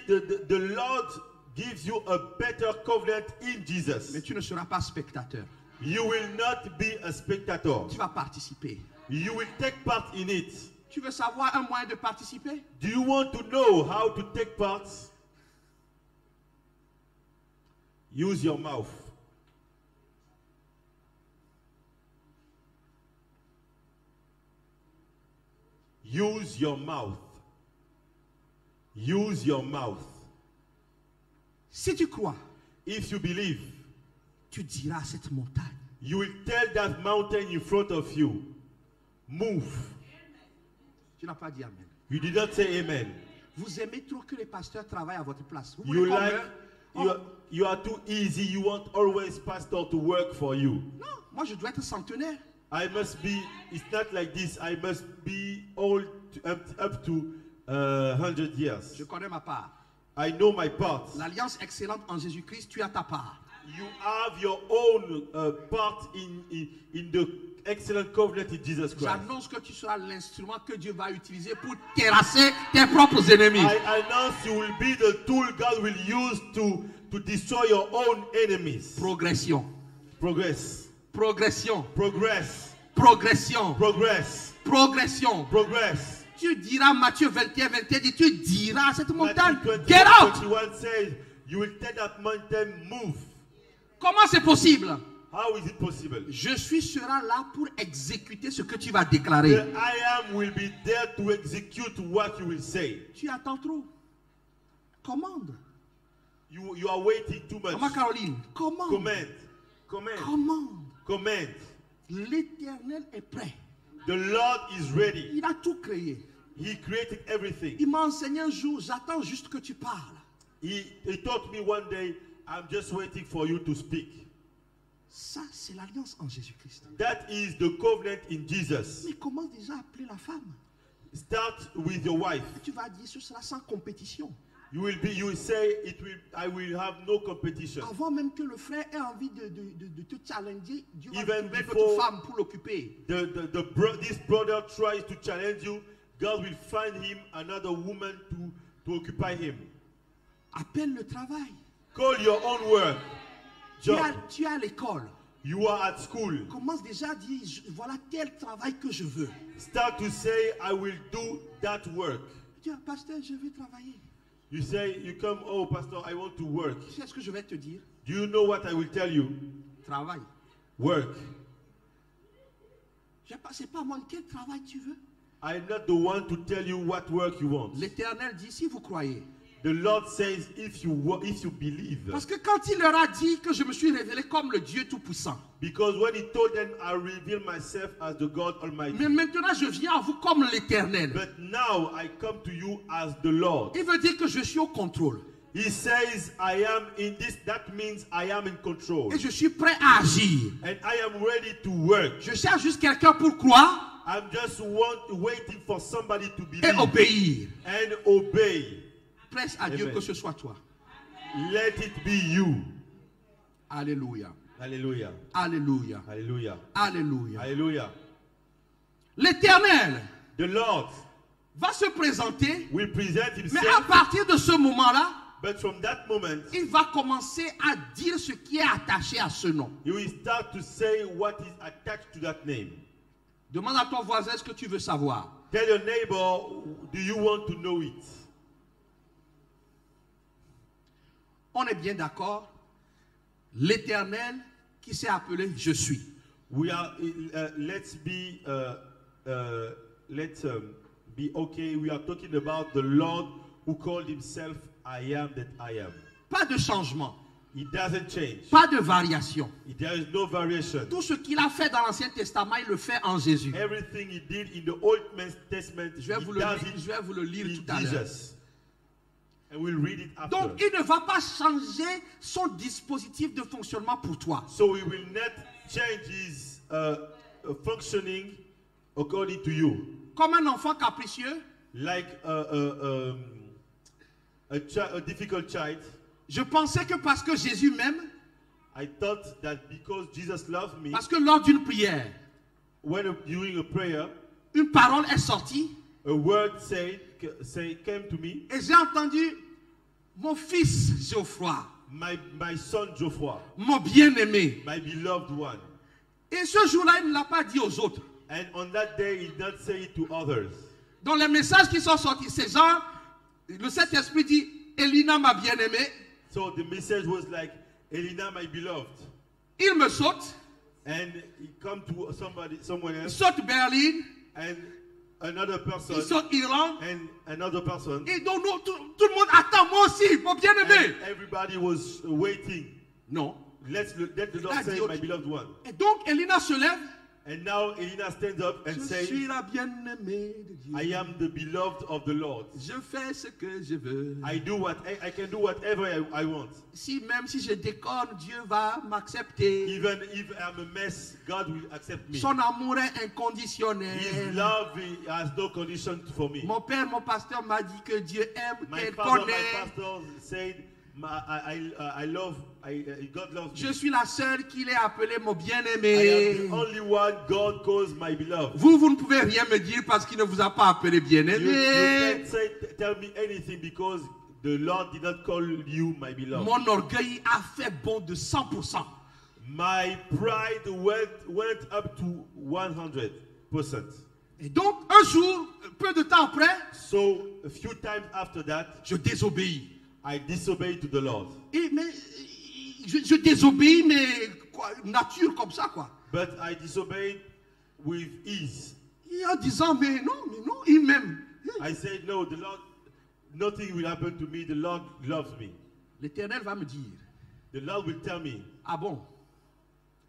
Speaker 2: the Lord gives you a better covenant in Jesus.
Speaker 1: Mais tu ne seras pas spectateur.
Speaker 2: You will not be a spectator.
Speaker 1: Tu vas participer.
Speaker 2: You will take part in it.
Speaker 1: Tu veux savoir un moyen de participer?
Speaker 2: Do you want to know how to take part? Use your mouth. Use your mouth. Use your mouth.
Speaker 1: Si tu crois,
Speaker 2: If you believe,
Speaker 1: tu diras à cette montagne,
Speaker 2: you will tell that mountain in front of you, move.
Speaker 1: tu n'as pas dit amen.
Speaker 2: You did not say amen.
Speaker 1: Vous aimez trop que les pasteurs travaillent à votre place. Vous
Speaker 2: You
Speaker 1: voulez qu'on
Speaker 2: like,
Speaker 1: meure?
Speaker 2: you are too easy. You want always pastor to work for you.
Speaker 1: Non, moi je dois être centenaire.
Speaker 2: I must be, it's not like this. I must be old up to 100 years.
Speaker 1: Je connais ma part.
Speaker 2: I know my part.
Speaker 1: L'alliance excellente en Jésus-Christ, tu as ta part.
Speaker 2: You have your own part in the excellent covenant in Jesus Christ.
Speaker 1: J'annonce que tu seras l'instrument que Dieu va utiliser pour terrasser tes propres ennemis.
Speaker 2: I announce you will be the tool God will use to destroy your own enemies.
Speaker 1: Progression.
Speaker 2: Progress.
Speaker 1: Progression.
Speaker 2: Progress.
Speaker 1: Progression.
Speaker 2: Progress.
Speaker 1: Progression.
Speaker 2: Progress.
Speaker 1: Tu diras, Matthieu 21, 21, dit, tu diras à cette montagne,
Speaker 2: Matthew 21,
Speaker 1: get out.
Speaker 2: 21 says, you will tell that mountain, move.
Speaker 1: Comment c'est possible?
Speaker 2: How is it possible?
Speaker 1: Je sera là pour exécuter ce que tu vas déclarer.
Speaker 2: The I am will be there to execute what you will say.
Speaker 1: Tu attends trop. Commande.
Speaker 2: You are waiting too much.
Speaker 1: Comment Caroline? Commande.
Speaker 2: Command. Command.
Speaker 1: Commande.
Speaker 2: Command.
Speaker 1: L'Éternel est prêt.
Speaker 2: The Lord is ready.
Speaker 1: Il a tout créé.
Speaker 2: He created everything.
Speaker 1: Il m'a enseigné un jour, j'attends juste que tu parles.
Speaker 2: He taught me one day, I'm just waiting for you to speak.
Speaker 1: Ça, c'est l'alliance en Jésus-Christ.
Speaker 2: That is the covenant in Jesus.
Speaker 1: Mais commence déjà à appeler la femme.
Speaker 2: Start with your wife.
Speaker 1: Tu vas dire, ce sera sans compétition.
Speaker 2: You will say I will have no competition.
Speaker 1: Avant même que le frère ait envie de te challenger, Dieu va
Speaker 2: Even
Speaker 1: trouver
Speaker 2: before
Speaker 1: notre femme pour l'occuper.
Speaker 2: This brother tries to challenge you, God will find him another woman to occupy him.
Speaker 1: Appelle le travail.
Speaker 2: Call your own work. Job.
Speaker 1: Tu es à l'école.
Speaker 2: You are at school.
Speaker 1: Commence déjà à dire, voilà tel travail que je veux.
Speaker 2: Start to say, I will do that work.
Speaker 1: Tu dis, pasteur, je veux travailler.
Speaker 2: You say, you come, oh, pastor, I want to work.
Speaker 1: Tu sais ce que je vais te dire?
Speaker 2: Do you know what I will tell you?
Speaker 1: Travail.
Speaker 2: Work.
Speaker 1: C'est pas moi, quel travail tu veux?
Speaker 2: I'm not the one to tell you what work you want.
Speaker 1: L'Éternel dit, si vous croyez.
Speaker 2: The Lord says, if you believe.
Speaker 1: Parce que quand il leur a dit que je me suis révélé comme le Dieu Tout-Puissant.
Speaker 2: Because when he told them, I reveal myself as the God Almighty.
Speaker 1: Mais maintenant, je viens à vous comme l'Éternel.
Speaker 2: But now I come to you as the Lord.
Speaker 1: Il veut dire que je suis au contrôle.
Speaker 2: He says, I am in this. That means I am in control.
Speaker 1: Et je suis prêt à agir.
Speaker 2: And I am ready to work.
Speaker 1: Je cherche juste quelqu'un pour croire.
Speaker 2: I'm just waiting for somebody to believe.
Speaker 1: Et obéir.
Speaker 2: And obey.
Speaker 1: Presse à Dieu que ce soit toi.
Speaker 2: Let it be you.
Speaker 1: Alléluia.
Speaker 2: Alléluia.
Speaker 1: Alléluia.
Speaker 2: Alléluia.
Speaker 1: Alléluia.
Speaker 2: Alléluia.
Speaker 1: L'Éternel,
Speaker 2: The Lord
Speaker 1: va se présenter.
Speaker 2: will present himself.
Speaker 1: Mais à partir de ce moment-là,
Speaker 2: But from that moment,
Speaker 1: il va commencer à dire ce qui est attaché à ce nom.
Speaker 2: he will start to say what is attached to that name.
Speaker 1: Demande à ton voisin ce que tu veux savoir.
Speaker 2: Tell your neighbor, do you want to know it?
Speaker 1: On est bien d'accord. L'Éternel qui s'est appelé Je suis.
Speaker 2: We are. Let's be okay. We are talking about the Lord who called himself I am that I am.
Speaker 1: Pas de changement.
Speaker 2: He doesn't change.
Speaker 1: Pas de variation.
Speaker 2: There is no variation.
Speaker 1: Tout ce qu'il a fait dans l'Ancien Testament, il le fait en Jésus.
Speaker 2: Everything he did in the Old Testament,
Speaker 1: Je vais vous le lire tout à l'heure.
Speaker 2: And we'll read it after.
Speaker 1: Donc, il ne va pas changer son dispositif de fonctionnement pour toi.
Speaker 2: So he will not change his functioning according to you.
Speaker 1: Comme un enfant capricieux.
Speaker 2: Like a difficult child.
Speaker 1: Je pensais que parce que Jésus m'aime.
Speaker 2: I thought that because Jesus loved me.
Speaker 1: Parce que lors d'une prière.
Speaker 2: When during a prayer.
Speaker 1: Une parole est sortie.
Speaker 2: A word came to me.
Speaker 1: Et j'ai entendu mon fils Geoffroy.
Speaker 2: My son Geoffroy.
Speaker 1: Mon bien-aimé.
Speaker 2: My beloved one.
Speaker 1: Et ce jour-là, il ne l'a pas dit aux autres.
Speaker 2: And on that day, he did not say it to others.
Speaker 1: Dans les messages qui sont sortis, c'est genre, le Saint-Esprit dit, Elina ma bien-aimée.
Speaker 2: So the message was like, Elina my beloved.
Speaker 1: Il me saute.
Speaker 2: And he come to someone else.
Speaker 1: Il saute Berlin.
Speaker 2: And another person.
Speaker 1: Il saute Irlande.
Speaker 2: And another person.
Speaker 1: Et donc tout le monde attend, moi aussi, mon bien-aimé.
Speaker 2: Everybody was waiting.
Speaker 1: Non.
Speaker 2: Let the Lord say, my beloved one.
Speaker 1: Et donc Elina se lève.
Speaker 2: And now Elina stands up and says,
Speaker 1: Je suis la bien-aimée de Dieu.
Speaker 2: I am the beloved of the Lord.
Speaker 1: Je fais ce que je veux.
Speaker 2: I can do whatever I want.
Speaker 1: Même si je déconne, Dieu va m'accepter.
Speaker 2: Even if I'm a mess, God will accept me.
Speaker 1: Son amour est inconditionnel.
Speaker 2: His love has no condition for me.
Speaker 1: Mon père, mon pasteur m'a dit que Dieu aime, qu'il
Speaker 2: My
Speaker 1: connaît.
Speaker 2: pastor said, God loves me.
Speaker 1: Je suis la seule qu'il ait appelée mon
Speaker 2: I
Speaker 1: bien-aimé.
Speaker 2: am the only one God calls my beloved.
Speaker 1: Vous ne pouvez rien me dire parce qu'il ne vous a pas appelé
Speaker 2: You
Speaker 1: bien-aimé.
Speaker 2: can't tell me anything because the Lord did not call you my beloved.
Speaker 1: Mon orgueil a fait bond de 100%.
Speaker 2: My pride went up to 100%.
Speaker 1: Et donc, un jour, peu de temps après,
Speaker 2: So, a few times after that,
Speaker 1: je désobéis.
Speaker 2: I disobeyed to the Lord.
Speaker 1: Je désobéis, mais quoi, nature comme ça, quoi.
Speaker 2: But I disobeyed with ease.
Speaker 1: Et en disant, mais non, il m'aime.
Speaker 2: I said, no, the Lord, nothing will happen to me. The Lord loves me.
Speaker 1: L'Éternel va me dire,
Speaker 2: The Lord will tell me,
Speaker 1: ah bon,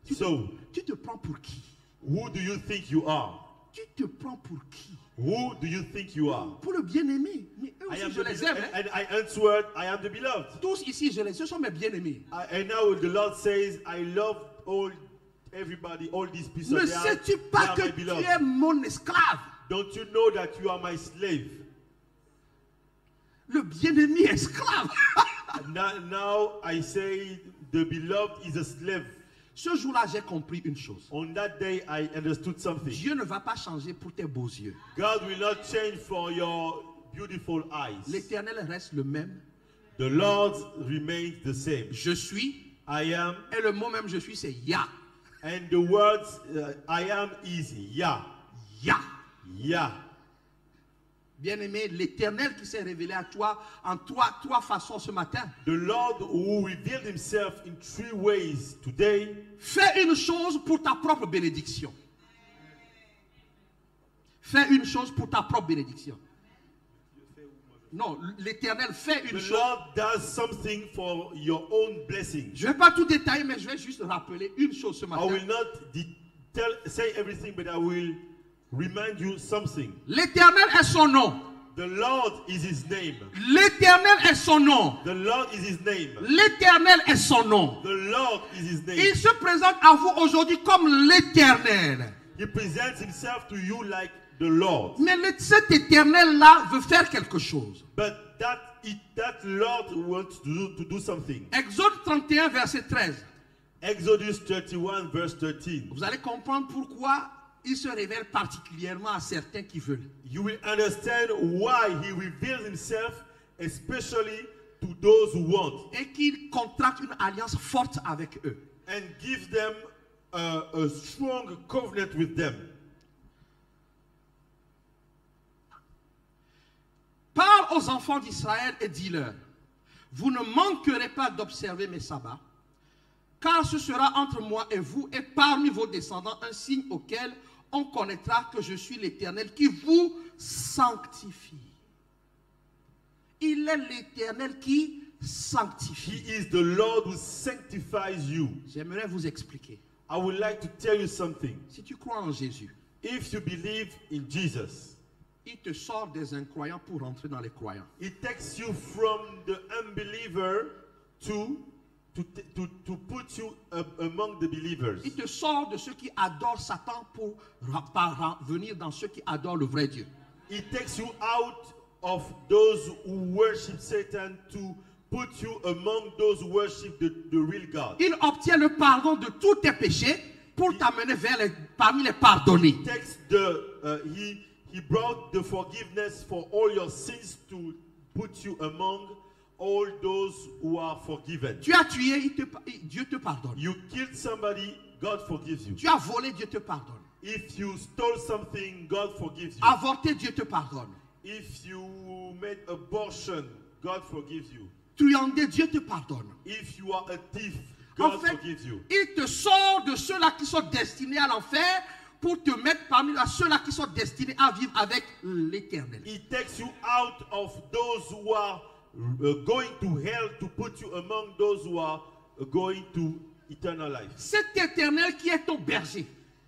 Speaker 1: tu te prends pour qui?
Speaker 2: who do you think you are?
Speaker 1: Tu te prends pour qui?
Speaker 2: Who do you think you are?
Speaker 1: Pour le bien-aimé. Mais eux
Speaker 2: I
Speaker 1: aussi,
Speaker 2: am
Speaker 1: je les aime.
Speaker 2: and I answered, I am the beloved.
Speaker 1: Tous ici, ce sont mes bien-aimés.
Speaker 2: And now the Lord says, I love everybody, all these people.
Speaker 1: Ne sais-tu pas que tu es mon esclave?
Speaker 2: Don't you know that you are my slave?
Speaker 1: le bien-aimé est esclave.
Speaker 2: Now I say the beloved is a slave.
Speaker 1: Ce jour-là, j'ai compris une chose.
Speaker 2: On that day I understood something.
Speaker 1: Dieu ne va pas changer pour tes beaux yeux.
Speaker 2: God will not change for your beautiful eyes.
Speaker 1: L'Éternel reste le même.
Speaker 2: The Lord remains the same.
Speaker 1: Je suis.
Speaker 2: I am.
Speaker 1: Et le mot même je suis, c'est Yah.
Speaker 2: And the words I am is Yah.
Speaker 1: Yah.
Speaker 2: Yah.
Speaker 1: Bien-aimé, l'Éternel qui s'est révélé à toi en trois façons ce matin.
Speaker 2: The Lord who revealed himself in 3 ways today.
Speaker 1: Fais une chose pour ta propre bénédiction. Fais une chose pour ta propre bénédiction. Non, l'Éternel fait une
Speaker 2: The
Speaker 1: chose.
Speaker 2: Lord does something for your own blessing.
Speaker 1: Je ne vais pas tout détailler, mais je vais juste rappeler une chose ce matin.
Speaker 2: I will not say everything, but I will remind you something.
Speaker 1: L'Éternel est son nom.
Speaker 2: The Lord is his name.
Speaker 1: L'Éternel est son nom.
Speaker 2: The Lord is his name.
Speaker 1: L'Éternel est son nom.
Speaker 2: The Lord is his name.
Speaker 1: Il se présente à vous aujourd'hui comme l'Éternel.
Speaker 2: He presents himself to you like the Lord.
Speaker 1: Mais cet Éternel-là veut faire quelque chose.
Speaker 2: But that Lord wants to do something.
Speaker 1: Exode 31, verset 13.
Speaker 2: Exodus 31, verse 13.
Speaker 1: Vous allez comprendre pourquoi il se révèle particulièrement à certains qui veulent.
Speaker 2: You will understand why he reveals himself especially to those who want.
Speaker 1: Et qu'il contracte une alliance forte avec eux.
Speaker 2: And gives them a strong covenant with them.
Speaker 1: Parle aux enfants d'Israël et dis-leur, vous ne manquerez pas d'observer mes sabbats, car ce sera entre moi et vous et parmi vos descendants un signe auquel on connaîtra que je suis l'Éternel qui vous sanctifie. Il est l'Éternel qui sanctifie.
Speaker 2: He is the Lord who sanctifies you.
Speaker 1: J'aimerais vous expliquer.
Speaker 2: I would like to tell you something.
Speaker 1: Si tu crois en Jésus,
Speaker 2: If you believe in Jesus,
Speaker 1: il te sort des incroyants pour entrer dans les croyants.
Speaker 2: it takes you from the unbeliever to put you among the believers.
Speaker 1: Il te sort de ceux qui adorent Satan pour venir dans ceux qui adorent le vrai Dieu.
Speaker 2: It takes you out of those who worship Satan to put you among those who worship the real God.
Speaker 1: Il obtient le pardon de tous tes péchés pour t'amener parmi les pardonnés.
Speaker 2: He brought the forgiveness for all your sins to put you among all those who are forgiven.
Speaker 1: Tu as tué, Dieu te pardonne.
Speaker 2: You killed somebody, God forgives you.
Speaker 1: Tu as volé, Dieu te pardonne.
Speaker 2: If you stole something, God forgives you.
Speaker 1: Avorté, Dieu te pardonne.
Speaker 2: If you made abortion, God forgives you.
Speaker 1: Truandé, Dieu te pardonne.
Speaker 2: If you are a thief,
Speaker 1: En
Speaker 2: God
Speaker 1: fait,
Speaker 2: forgives you.
Speaker 1: il te sort de ceux-là qui sont destinés à l'enfer pour te mettre parmi ceux-là qui sont destinés à vivre avec l'Éternel.
Speaker 2: He takes you out of those who are going to hell to put you among those who are going to eternal life.
Speaker 1: Cet Éternel qui est ton berger,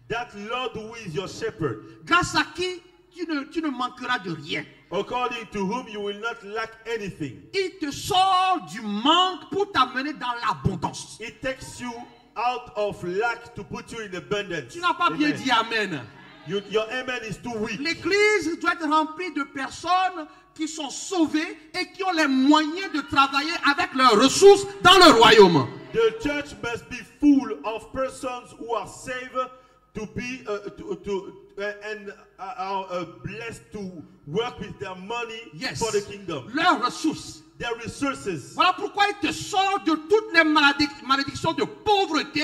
Speaker 2: That Lord who is your shepherd,
Speaker 1: grâce à qui tu ne manqueras de rien.
Speaker 2: according to whom you will not lack anything.
Speaker 1: Il te sort du manque pour t'amener dans l'abondance.
Speaker 2: It takes you out of lack to put you in abundance.
Speaker 1: Tu n'as pas bien
Speaker 2: Amen.
Speaker 1: dit Amen.
Speaker 2: Your amen is too weak.
Speaker 1: L'église doit être remplie de personnes qui sont sauvées et qui ont les moyens de travailler avec leurs ressources dans le royaume.
Speaker 2: The church must be full of persons who are saved to be and are blessed to work with their money
Speaker 1: Yes.
Speaker 2: for the kingdom.
Speaker 1: Leurs ressources.
Speaker 2: Their resources.
Speaker 1: Voilà pourquoi il te sort de toutes les malédictions de pauvreté,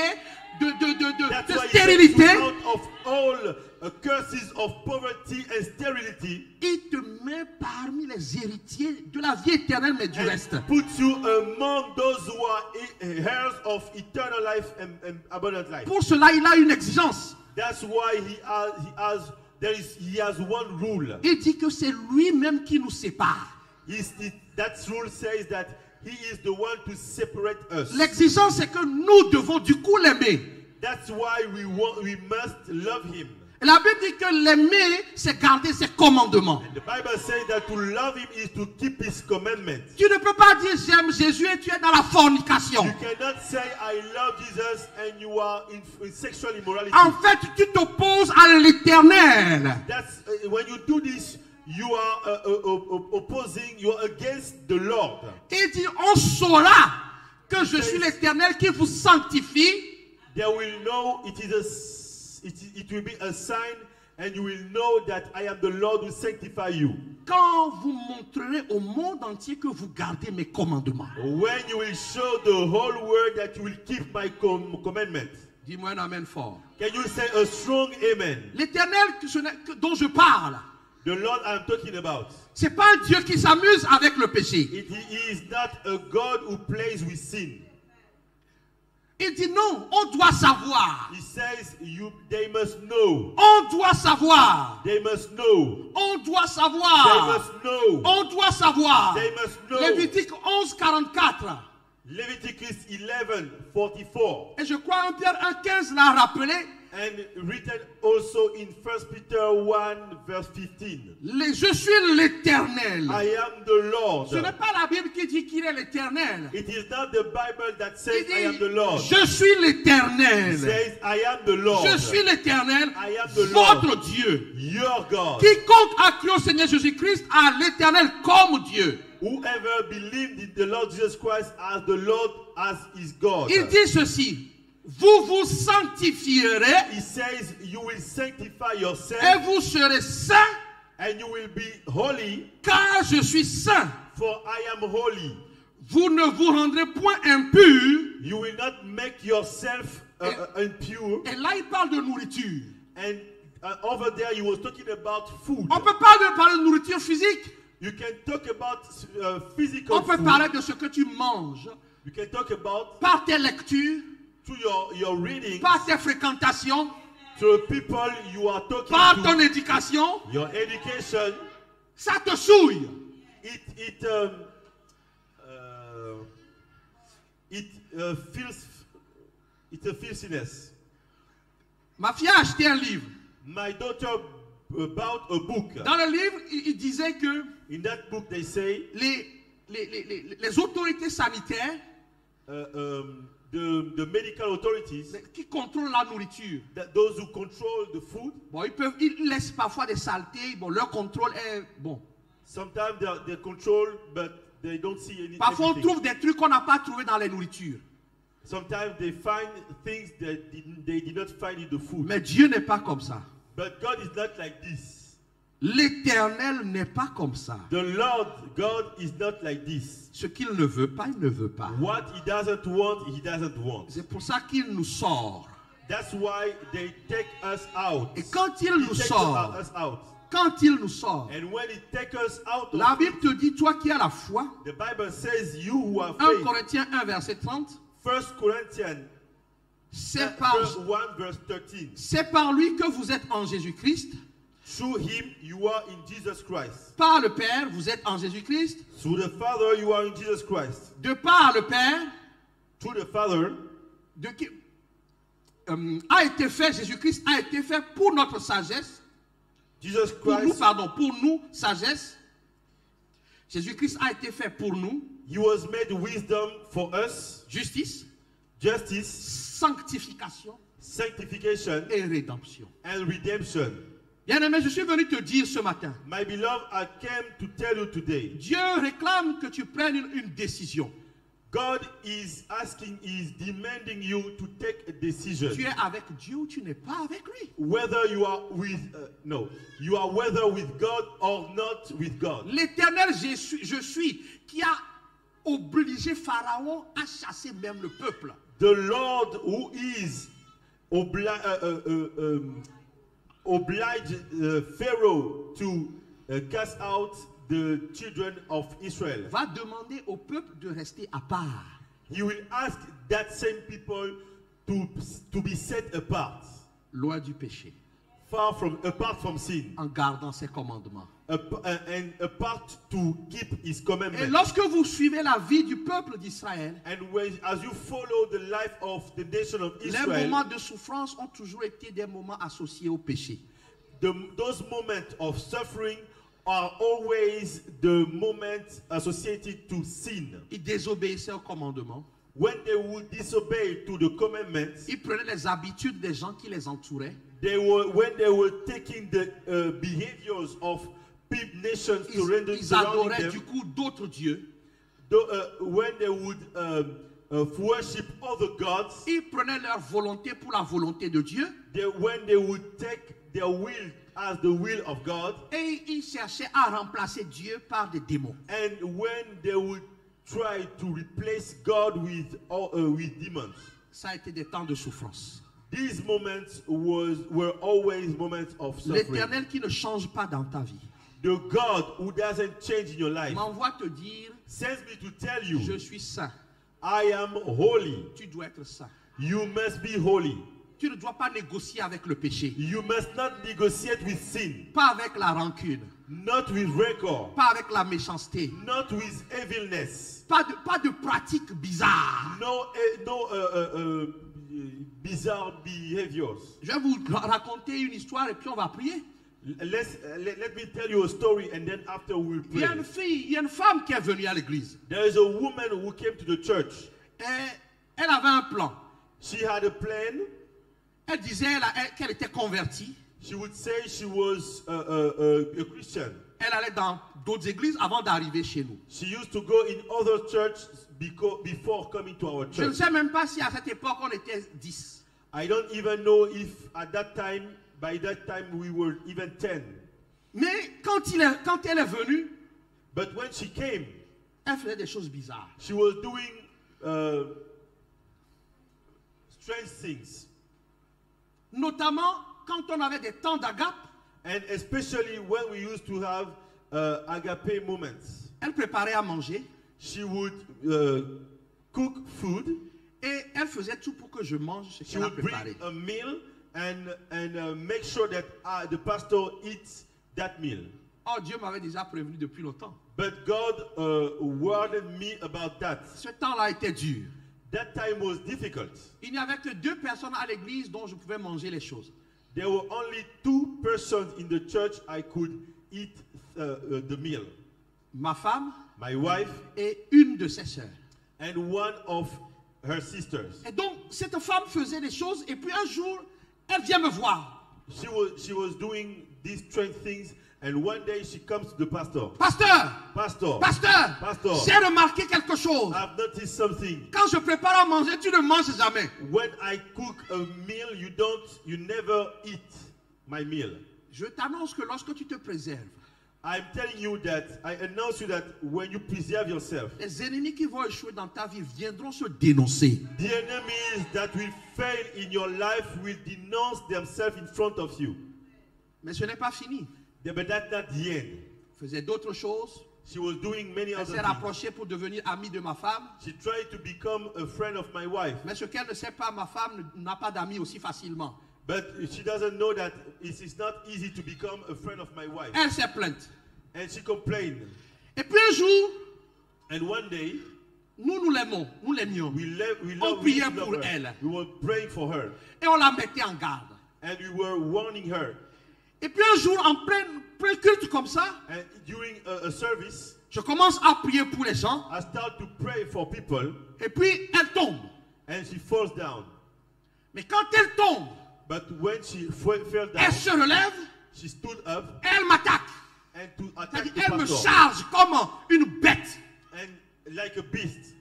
Speaker 2: That's
Speaker 1: de
Speaker 2: why he takes
Speaker 1: stérilité.
Speaker 2: you out of all curses of poverty and sterility.
Speaker 1: Il te met parmi les héritiers de la vie éternelle, mais du reste.
Speaker 2: And puts you among those who are heirs of eternal life and abundant life.
Speaker 1: Pour cela, il a une exigence.
Speaker 2: That's why he has one rule.
Speaker 1: Il dit que c'est lui-même qui nous sépare.
Speaker 2: That rule says that he is the one to separate us.
Speaker 1: L'exigence, c'est que nous devons du coup l'aimer.
Speaker 2: That's why we must love him.
Speaker 1: Et la Bible dit que l'aimer, c'est garder ses commandements.
Speaker 2: And the Bible says that to love him is to keep his commandments.
Speaker 1: Tu ne peux pas dire j'aime Jésus et tu es dans la fornication.
Speaker 2: You cannot say I love Jesus and you are in sexual immorality.
Speaker 1: En fait, tu t'opposes à l'Éternel.
Speaker 2: That's when you do this, you are opposing, you are against the Lord.
Speaker 1: Il dit, on saura que je suis l'Éternel qui vous sanctifie.
Speaker 2: They will know it will be a sign, and you will know that I am the Lord who sanctify you.
Speaker 1: Quand vous montrerez au monde entier que vous gardez mes commandements.
Speaker 2: When you will show the whole world that you will keep my commandments.
Speaker 1: Dis-moi un amen fort.
Speaker 2: Can you say a strong amen?
Speaker 1: L'Éternel dont je parle,
Speaker 2: The Lord I'm talking about.
Speaker 1: c'est pas un Dieu qui s'amuse avec le péché.
Speaker 2: He is not a God who plays with sin.
Speaker 1: Il dit non, on doit savoir.
Speaker 2: He says they must know.
Speaker 1: On doit savoir.
Speaker 2: They must know.
Speaker 1: On doit
Speaker 2: They
Speaker 1: savoir.
Speaker 2: must know.
Speaker 1: On doit savoir.
Speaker 2: They must know.
Speaker 1: Lévitique 11, 44.
Speaker 2: Leviticus 11:44.
Speaker 1: Et je crois 1 Pierre 1, 15 l'a rappelé.
Speaker 2: And written also in 1 Peter 1 verse 15.
Speaker 1: Je suis l'Éternel.
Speaker 2: I am the Lord.
Speaker 1: Ce n'est pas la Bible qui dit qu'il est l'Éternel.
Speaker 2: It is not the Bible that says
Speaker 1: Il
Speaker 2: I am
Speaker 1: dit,
Speaker 2: the Lord.
Speaker 1: je suis
Speaker 2: It
Speaker 1: l'Éternel.
Speaker 2: says I am the Lord.
Speaker 1: Je suis l'Éternel,
Speaker 2: I am the Lord.
Speaker 1: votre Dieu.
Speaker 2: Your God.
Speaker 1: Quiconque a cru au Seigneur Jésus-Christ a l'Éternel comme Dieu.
Speaker 2: Whoever believed in the Lord Jesus Christ as the Lord as his God.
Speaker 1: Il dit ceci. Vous vous sanctifierez
Speaker 2: He says you will sanctify yourself
Speaker 1: et vous serez saints
Speaker 2: and you will be holy,
Speaker 1: car je suis saint.
Speaker 2: for I am holy.
Speaker 1: Vous ne vous rendrez point impurs.
Speaker 2: You will not make yourself impure.
Speaker 1: Et là, il parle de nourriture.
Speaker 2: And over there, he was talking about food.
Speaker 1: On ne peut pas parler de nourriture physique.
Speaker 2: You can talk about physical
Speaker 1: On peut
Speaker 2: food.
Speaker 1: parler de ce que tu manges
Speaker 2: You can talk about
Speaker 1: par tes lectures,
Speaker 2: through your reading,
Speaker 1: par tes fréquentations,
Speaker 2: to the people you are talking
Speaker 1: par
Speaker 2: to,
Speaker 1: ton éducation.
Speaker 2: your education.
Speaker 1: Ça te souille.
Speaker 2: It's a filthiness.
Speaker 1: Ma fille a acheté un livre.
Speaker 2: My daughter bought a book.
Speaker 1: Dans le livre, il disait que
Speaker 2: In that book, they say
Speaker 1: les autorités sanitaires
Speaker 2: the medical authorities,
Speaker 1: qui contrôlent la nourriture,
Speaker 2: that those who control the food,
Speaker 1: bon, ils laissent parfois des saletés. Bon, leur contrôle est bon.
Speaker 2: sometimes they control, but they don't see any.
Speaker 1: Parfois, on
Speaker 2: everything.
Speaker 1: trouve des trucs qu'on n'a pas trouvé dans les nourritures.
Speaker 2: Sometimes they find things that they did not find in the food.
Speaker 1: Mais Dieu n'est pas comme ça.
Speaker 2: But God is not like this.
Speaker 1: L'Éternel n'est pas comme ça.
Speaker 2: The Lord God is not like this.
Speaker 1: Ce qu'il ne veut pas, il ne veut pas.
Speaker 2: What he doesn't want, he doesn't want.
Speaker 1: C'est pour ça qu'il nous sort.
Speaker 2: That's why they take us out.
Speaker 1: Et quand il
Speaker 2: He
Speaker 1: nous
Speaker 2: takes
Speaker 1: sort,
Speaker 2: us out.
Speaker 1: quand il nous sort,
Speaker 2: And when he takes us out,
Speaker 1: la Bible te dit, toi qui as la foi,
Speaker 2: the Bible says you who have
Speaker 1: 1
Speaker 2: faith.
Speaker 1: Corinthiens 1, verset 30,
Speaker 2: 1 Corinthians
Speaker 1: c'est
Speaker 2: 1 verse 13.
Speaker 1: c'est par lui que vous êtes en Jésus-Christ.
Speaker 2: Through him you are in Jesus Christ.
Speaker 1: Par le Père, vous êtes en Jésus-Christ.
Speaker 2: Through the Father you are in Jesus Christ.
Speaker 1: De par le Père,
Speaker 2: Through the Father,
Speaker 1: a été fait, Jésus-Christ a été fait pour notre sagesse.
Speaker 2: Jesus
Speaker 1: Pour nous,
Speaker 2: Christ,
Speaker 1: pardon, pour nous, sagesse. Jésus-Christ a été fait pour nous.
Speaker 2: he was made wisdom for us,
Speaker 1: Justice,
Speaker 2: justice,
Speaker 1: sanctification
Speaker 2: sanctification,
Speaker 1: et rédemption.
Speaker 2: and redemption.
Speaker 1: Bien-aimé, je suis venu te dire ce matin.
Speaker 2: My beloved, I came to tell you today,
Speaker 1: Dieu réclame que tu prennes une décision.
Speaker 2: God is asking, is demanding you to take a decision.
Speaker 1: Tu es avec Dieu ou tu n'es pas avec lui.
Speaker 2: Whether you are with, you are whether with God or not with God.
Speaker 1: L'Éternel, je suis, qui a obligé Pharaon à chasser même le peuple.
Speaker 2: The Lord who is obliged Pharaoh to cast out the children of Israel.
Speaker 1: Va demander au peuple de rester à part.
Speaker 2: He will ask that same people to be set apart,
Speaker 1: Loin du péché.
Speaker 2: apart from sin,
Speaker 1: En gardant ses commandements.
Speaker 2: and apart to keep his
Speaker 1: Et
Speaker 2: commandments.
Speaker 1: lorsque vous suivez la vie du peuple d'Israël,
Speaker 2: And as you follow the life of the nation of
Speaker 1: les
Speaker 2: Israel,
Speaker 1: moments de souffrance ont toujours été des moments associés au péché.
Speaker 2: those moments of suffering are always the moments associated to sin.
Speaker 1: Ils désobéissaient au commandement.
Speaker 2: When they would disobey to the commandments,
Speaker 1: Ils prenaient les habitudes des gens qui les entouraient.
Speaker 2: when they were taking the behaviors of nations
Speaker 1: ils
Speaker 2: surrounding
Speaker 1: adoraient
Speaker 2: them,
Speaker 1: du coup d'autres dieux.
Speaker 2: when they would worship other gods,
Speaker 1: Ils prenaient leur volonté pour la volonté de Dieu.
Speaker 2: when they would take their will as the will of God,
Speaker 1: Et ils cherchaient à remplacer Dieu par des démons.
Speaker 2: and when they would try to replace God with demons.
Speaker 1: Ça a été des temps de souffrance.
Speaker 2: These moments were always moments of suffering.
Speaker 1: L'Éternel qui ne change pas dans ta vie
Speaker 2: The God who doesn't change in your life
Speaker 1: m'envoie te dire,
Speaker 2: sends me to tell you,
Speaker 1: je suis saint.
Speaker 2: I am holy.
Speaker 1: Tu dois être saint.
Speaker 2: You must be holy.
Speaker 1: Tu ne dois pas négocier avec le péché.
Speaker 2: You must not negotiate with sin,
Speaker 1: Pas avec la rancune.
Speaker 2: not with record,
Speaker 1: Pas avec la méchanceté.
Speaker 2: not with evilness.
Speaker 1: Pas de pratiques bizarres.
Speaker 2: No bizarre behaviors.
Speaker 1: Je vais vous raconter une histoire et puis on va prier.
Speaker 2: Let me tell you a story and then after we'll
Speaker 1: Il y a
Speaker 2: pray.
Speaker 1: une fille, il y a une femme qui est venue à l'église.
Speaker 2: There is a woman who came to the church.
Speaker 1: Et elle avait un plan.
Speaker 2: She had a plan.
Speaker 1: Elle disait qu'elle était convertie.
Speaker 2: She would say she was a Christian.
Speaker 1: Elle allait dans d'autres églises avant d'arriver chez nous.
Speaker 2: She used to go in other churches before coming to our
Speaker 1: Je ne
Speaker 2: church.
Speaker 1: sais même pas si à cette époque on était 10.
Speaker 2: I don't even know if by that time we were even 10.
Speaker 1: Mais quand elle est venue,
Speaker 2: But when she came,
Speaker 1: elle faisait des choses bizarres.
Speaker 2: she was doing strange things.
Speaker 1: Notamment quand on avait des temps d'agape,
Speaker 2: And especially when we used to have agape moments.
Speaker 1: elle préparait à manger
Speaker 2: She would cook food.
Speaker 1: et elle faisait tout pour que je mange ce
Speaker 2: She
Speaker 1: qu'elle a
Speaker 2: would bring
Speaker 1: préparé.
Speaker 2: a meal and make sure that the pastor eats that meal.
Speaker 1: Oh, Dieu m'avait déjà prévenu depuis longtemps.
Speaker 2: But God warned me about that.
Speaker 1: Ce temps-là était dur.
Speaker 2: That time was difficult.
Speaker 1: Il n'y avait que 2 personnes à l'église dont je pouvais manger les choses.
Speaker 2: There were only 2 persons in the church I could eat the meal.
Speaker 1: Ma femme
Speaker 2: My wife
Speaker 1: et une de ses sœurs.
Speaker 2: and one of her sisters.
Speaker 1: Et donc, cette femme faisait des choses et puis un jour, elle vient me voir.
Speaker 2: She was doing these strange things, and one day she comes to the pastor.
Speaker 1: Pasteur,
Speaker 2: Pastor,
Speaker 1: pasteur, j'ai remarqué quelque chose.
Speaker 2: I've noticed something.
Speaker 1: Quand je prépare à manger, tu ne manges jamais.
Speaker 2: When I cook a meal, you never eat my meal.
Speaker 1: Je t'annonce que lorsque tu te préserves,
Speaker 2: I'm telling you that, I announce you that when you preserve yourself,
Speaker 1: les ennemis qui vont échouer dans ta vie viendront se dénoncer.
Speaker 2: the enemies that will fail in your life will denounce themselves in front of you.
Speaker 1: Mais ce n'est pas fini.
Speaker 2: But that's not the end.
Speaker 1: Elle faisait d'autres choses.
Speaker 2: She was doing many
Speaker 1: Elle
Speaker 2: other
Speaker 1: s'est
Speaker 2: things.
Speaker 1: rapprochée pour devenir amie de ma femme.
Speaker 2: She tried to become a friend of my wife.
Speaker 1: Mais ce qu'elle ne sait pas, ma femme n'a pas d'amis aussi facilement.
Speaker 2: But she doesn't know that it is not easy to become a friend of my wife.
Speaker 1: Elle s'est plainte.
Speaker 2: And she complained.
Speaker 1: Et puis un jour,
Speaker 2: And one day,
Speaker 1: nous l'aimons, nous l'aimions.
Speaker 2: we
Speaker 1: priait
Speaker 2: love
Speaker 1: pour
Speaker 2: her.
Speaker 1: elle.
Speaker 2: We were praying for her.
Speaker 1: Et on la mettait en garde.
Speaker 2: And we were warning her.
Speaker 1: Et puis un jour, en plein culte comme ça,
Speaker 2: And during a service,
Speaker 1: je commence à prier pour les gens.
Speaker 2: I start to pray for people.
Speaker 1: Et puis elle tombe.
Speaker 2: And she falls down.
Speaker 1: Mais quand elle tombe,
Speaker 2: But when she fell down,
Speaker 1: elle se relève,
Speaker 2: she stood up
Speaker 1: elle m'attaque.
Speaker 2: and to attack
Speaker 1: C'est-à-dire,
Speaker 2: the
Speaker 1: elle me
Speaker 2: pastor.
Speaker 1: charge comme une bête.
Speaker 2: And like a beast.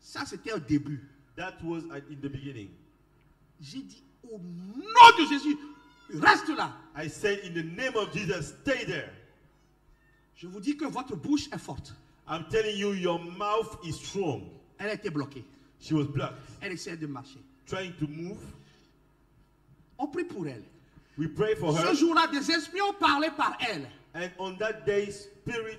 Speaker 1: Ça, c'était au début.
Speaker 2: That was in the beginning.
Speaker 1: J'ai dit, au nom de Jésus, reste là.
Speaker 2: I said, in the name of Jesus, stay there.
Speaker 1: Je vous dis que votre bouche est forte.
Speaker 2: I'm telling you, your mouth is strong.
Speaker 1: Elle était bloquée.
Speaker 2: She was blocked,
Speaker 1: Elle essayait de marcher.
Speaker 2: trying to move.
Speaker 1: On prie pour elle.
Speaker 2: We pray for her.
Speaker 1: Ce jour-là, des esprits ont parlé par elle.
Speaker 2: And on that day,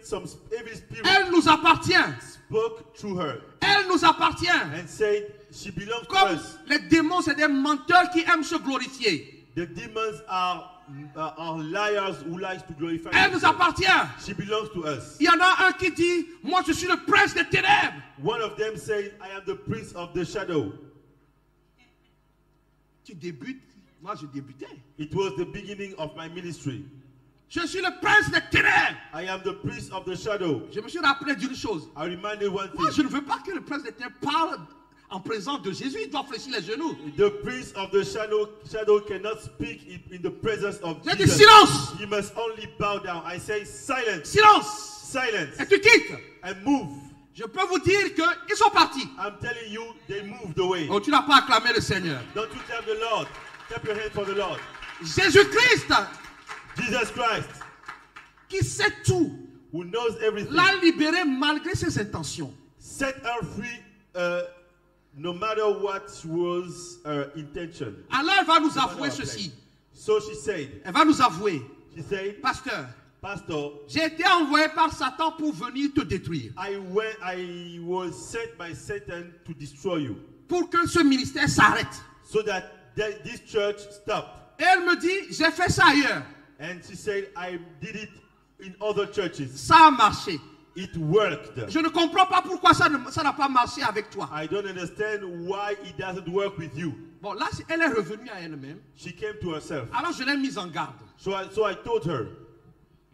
Speaker 2: some evil spirit
Speaker 1: Elle nous appartient.
Speaker 2: spoke through her
Speaker 1: Elle nous appartient.
Speaker 2: and said, she belongs to
Speaker 1: Comme
Speaker 2: us.
Speaker 1: les démons, c'est des menteurs qui aiment se glorifier.
Speaker 2: The demons are liars who like to glorify
Speaker 1: Elle nous
Speaker 2: themselves.
Speaker 1: appartient.
Speaker 2: She belongs to us.
Speaker 1: Il y en a un qui dit, moi je suis le prince des ténèbres.
Speaker 2: One of them said, I am the prince of the shadow.
Speaker 1: Tu débutes, moi je débutais.
Speaker 2: It was the beginning of my ministry.
Speaker 1: Je suis le prince des ténèbres.
Speaker 2: I am the prince of the shadow.
Speaker 1: Je me suis rappelé d'une chose.
Speaker 2: I reminded one
Speaker 1: Moi
Speaker 2: thing.
Speaker 1: je ne veux pas que le prince des ténèbres parle En présence de Jésus, il doit fléchir les genoux.
Speaker 2: The prince of the shadow cannot speak in the presence of
Speaker 1: J'ai dit
Speaker 2: Jesus.
Speaker 1: silence.
Speaker 2: He must only bow down. I say silence.
Speaker 1: Silence.
Speaker 2: Silence.
Speaker 1: Et tu quittes.
Speaker 2: And move.
Speaker 1: Je peux vous dire qu'ils sont partis.
Speaker 2: I'm telling you, they moved away.
Speaker 1: Oh, tu n'as pas acclamé le Seigneur.
Speaker 2: Don't you clap the Lord. Clap your hand for the Lord.
Speaker 1: Jésus-Christ,
Speaker 2: Jesus Christ,
Speaker 1: qui sait tout,
Speaker 2: who knows everything,
Speaker 1: l'a libéré malgré ses intentions.
Speaker 2: set her free no matter what was her intention.
Speaker 1: Alors elle va nous
Speaker 2: No matter
Speaker 1: avouer
Speaker 2: her
Speaker 1: ceci.
Speaker 2: plan. So she said,
Speaker 1: Elle va nous avouer,
Speaker 2: pastor,
Speaker 1: pasteur, j'ai été envoyé par Satan pour venir te détruire.
Speaker 2: I was sent by Satan to destroy you,
Speaker 1: Pour que ce ministère s'arrête.
Speaker 2: so that this church stop.
Speaker 1: Et elle me dit, j'ai fait ça ailleurs.
Speaker 2: And she said, I did it in other churches.
Speaker 1: Ça a marché.
Speaker 2: It worked.
Speaker 1: Je ne comprends pas pourquoi ça n'a pas marché avec toi.
Speaker 2: I don't understand why it doesn't work with you.
Speaker 1: Bon, là, elle est revenue à elle-même.
Speaker 2: She came to herself.
Speaker 1: Alors je l'ai mise en garde.
Speaker 2: So I told her,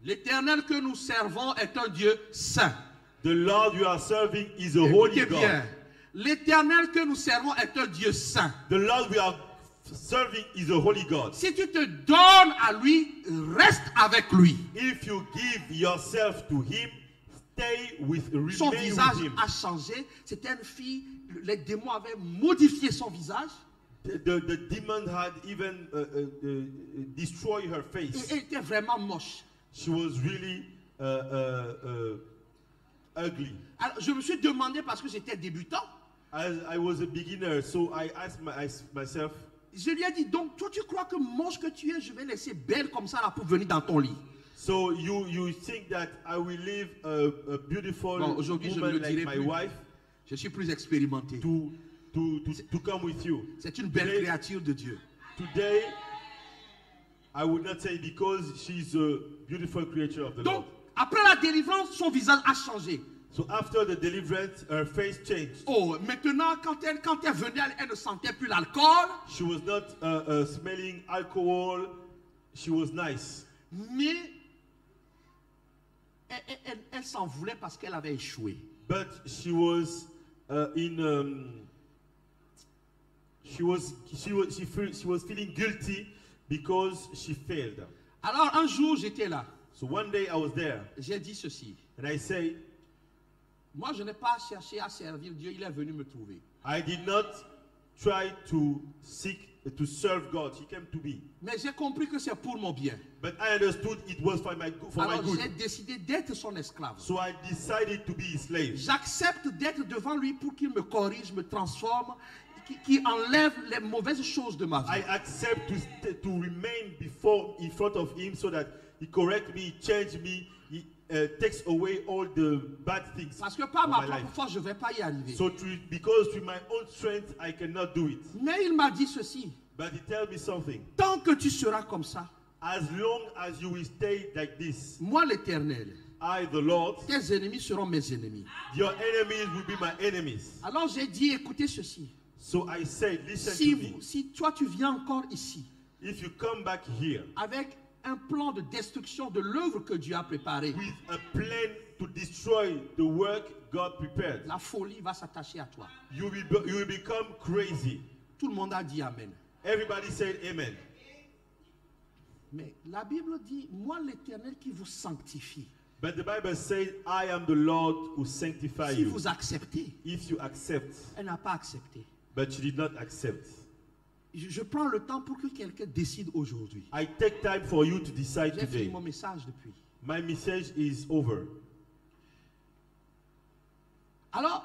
Speaker 1: L'Éternel que nous servons est un Dieu saint.
Speaker 2: the Lord you are serving is a holy
Speaker 1: Écoutez bien.
Speaker 2: God.
Speaker 1: L'Éternel que nous servons est un Dieu saint.
Speaker 2: The Lord we are serving is a holy God.
Speaker 1: Si tu te donnes à lui, reste avec lui.
Speaker 2: If you give yourself to Him, stay with,
Speaker 1: Son
Speaker 2: remain
Speaker 1: visage
Speaker 2: with Him.
Speaker 1: a changé. C'était une fille. Les démons avaient modifié son visage.
Speaker 2: The demon had even destroyed her
Speaker 1: Et
Speaker 2: face.
Speaker 1: elle était vraiment moche.
Speaker 2: She was really ugly.
Speaker 1: Alors, je me suis demandé parce que j'étais débutant.
Speaker 2: As I was a beginner, so I asked myself,
Speaker 1: Je lui ai dit, donc toi tu crois que moche que tu es, je vais laisser belle comme ça là pour venir dans ton lit.
Speaker 2: so you think that I will leave a beautiful
Speaker 1: Bon, aujourd'hui, je ne
Speaker 2: woman
Speaker 1: le
Speaker 2: like
Speaker 1: dirai
Speaker 2: my
Speaker 1: plus.
Speaker 2: wife
Speaker 1: Je suis plus expérimenté.
Speaker 2: to come with you?
Speaker 1: C'est une belle
Speaker 2: Today-
Speaker 1: créature de Dieu.
Speaker 2: Today, I would not say because she's a beautiful creature of the
Speaker 1: Donc,
Speaker 2: Lord.
Speaker 1: après la délivrance, son visage a changé.
Speaker 2: So after the deliverance, her face changed.
Speaker 1: Oh, maintenant, quand elle venait, elle ne sentait plus l'alcool,
Speaker 2: She was not smelling alcohol. She was nice.
Speaker 1: mais elle s'en voulait parce qu'elle avait échoué.
Speaker 2: But she was she was feeling guilty because she failed.
Speaker 1: Alors, un jour, j'étais là.
Speaker 2: So one day I was there
Speaker 1: J'ai dit ceci.
Speaker 2: and I say,
Speaker 1: Moi, je n'ai pas cherché à servir Dieu, il est venu me trouver.
Speaker 2: I did not try to serve God. He came to me.
Speaker 1: Mais j'ai compris que c'est pour mon bien.
Speaker 2: But I understood it was for my
Speaker 1: Alors,
Speaker 2: good.
Speaker 1: j'ai décidé d'être son esclave.
Speaker 2: So I decided to be his slave.
Speaker 1: J'accepte d'être devant lui pour qu'il me corrige, me transforme, qui enlève les mauvaises choses de ma vie.
Speaker 2: I accept to remain in front of him so that he correct me, change me, he takes away all the bad things
Speaker 1: Parce que par
Speaker 2: of
Speaker 1: ma
Speaker 2: my life.
Speaker 1: propre force, je ne vais pas y arriver.
Speaker 2: So because through my own strength, I cannot do it.
Speaker 1: Mais il m'a dit ceci.
Speaker 2: But he tell me something.
Speaker 1: Tant que tu seras comme ça,
Speaker 2: As long as you will stay like this,
Speaker 1: moi l'Éternel,
Speaker 2: I, the Lord,
Speaker 1: tes ennemis seront mes ennemis.
Speaker 2: your enemies will be my enemies.
Speaker 1: Alors j'ai dit, écoutez ceci.
Speaker 2: So I said, listen to me.
Speaker 1: Si toi tu viens encore ici
Speaker 2: If you come back here
Speaker 1: avec un plan de destruction de l'œuvre que Dieu a préparée,
Speaker 2: with a plan to destroy the work God prepared,
Speaker 1: la folie va s'attacher à toi.
Speaker 2: you will become crazy.
Speaker 1: Tout le monde a dit Amen.
Speaker 2: Everybody said amen.
Speaker 1: Mais la Bible dit, moi l'Éternel qui vous sanctifie.
Speaker 2: But the Bible says, I am the Lord who sanctify
Speaker 1: Si
Speaker 2: you.
Speaker 1: vous acceptez,
Speaker 2: If you accept,
Speaker 1: elle n'a pas accepté.
Speaker 2: but you did not accept.
Speaker 1: Je prends le temps pour que quelqu'un décide aujourd'hui.
Speaker 2: I take time for you to decide
Speaker 1: J'ai fini
Speaker 2: today.
Speaker 1: mon message depuis.
Speaker 2: My message is over.
Speaker 1: Alors,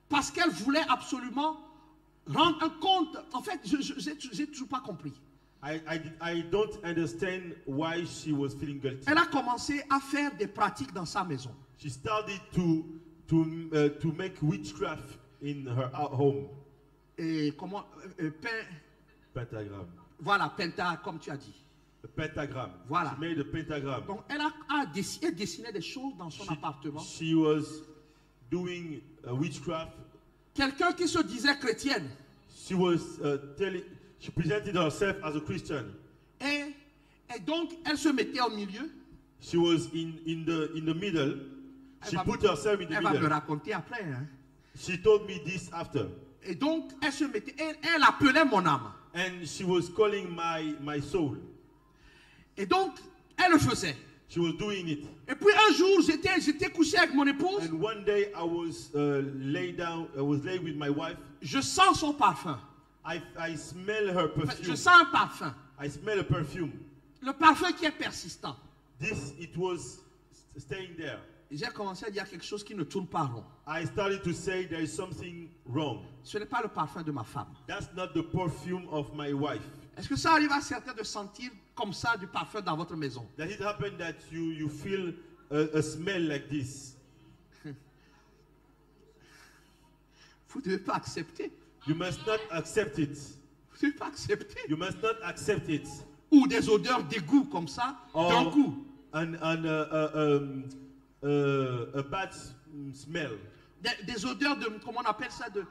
Speaker 1: parce qu'elle voulait absolument rendre un compte, en fait, je n'ai toujours pas compris.
Speaker 2: I don't understand why she was feeling guilty.
Speaker 1: Elle a commencé à faire des pratiques dans sa maison.
Speaker 2: She started to make witchcraft in her home.
Speaker 1: Et comment
Speaker 2: Pentagram.
Speaker 1: voilà, penta, comme tu as dit.
Speaker 2: A pentagram.
Speaker 1: Voilà.
Speaker 2: She made a pentagram.
Speaker 1: Donc, elle dessinait des choses dans son appartement.
Speaker 2: She was doing witchcraft.
Speaker 1: Quelqu'un qui se disait chrétienne.
Speaker 2: She was she presented herself as a Christian.
Speaker 1: Et donc, elle se mettait au milieu.
Speaker 2: She was in the middle. She put herself in the
Speaker 1: Elle va me
Speaker 2: middle.
Speaker 1: raconter après. Hein.
Speaker 2: She told me this after.
Speaker 1: Et donc, elle appelait mon âme.
Speaker 2: And she was calling my soul.
Speaker 1: Et donc, elle le faisait.
Speaker 2: She was doing it.
Speaker 1: Et puis un jour, j'étais couché avec mon épouse.
Speaker 2: And one day I was laid with my wife.
Speaker 1: Je sens son parfum.
Speaker 2: I smell her perfume.
Speaker 1: Je sens un parfum.
Speaker 2: I smell a perfume.
Speaker 1: Le parfum qui est persistant.
Speaker 2: It was staying there.
Speaker 1: J'ai commencé à dire quelque chose qui ne tourne pas rond.
Speaker 2: I started to say there is something wrong.
Speaker 1: Ce n'est pas le parfum de ma femme.
Speaker 2: That's not the perfume of my wife.
Speaker 1: Est-ce que ça arrive à certains de sentir comme ça du parfum dans votre maison?
Speaker 2: Does it happen that you feel a smell like this?
Speaker 1: Vous ne devez pas accepter.
Speaker 2: You must not accept it.
Speaker 1: Vous ne devez pas accepter.
Speaker 2: You must not accept it.
Speaker 1: Ou des odeurs d'égout comme ça, d'un coup.
Speaker 2: A bad smell.
Speaker 1: Des odeurs de, comment on appelle ça, de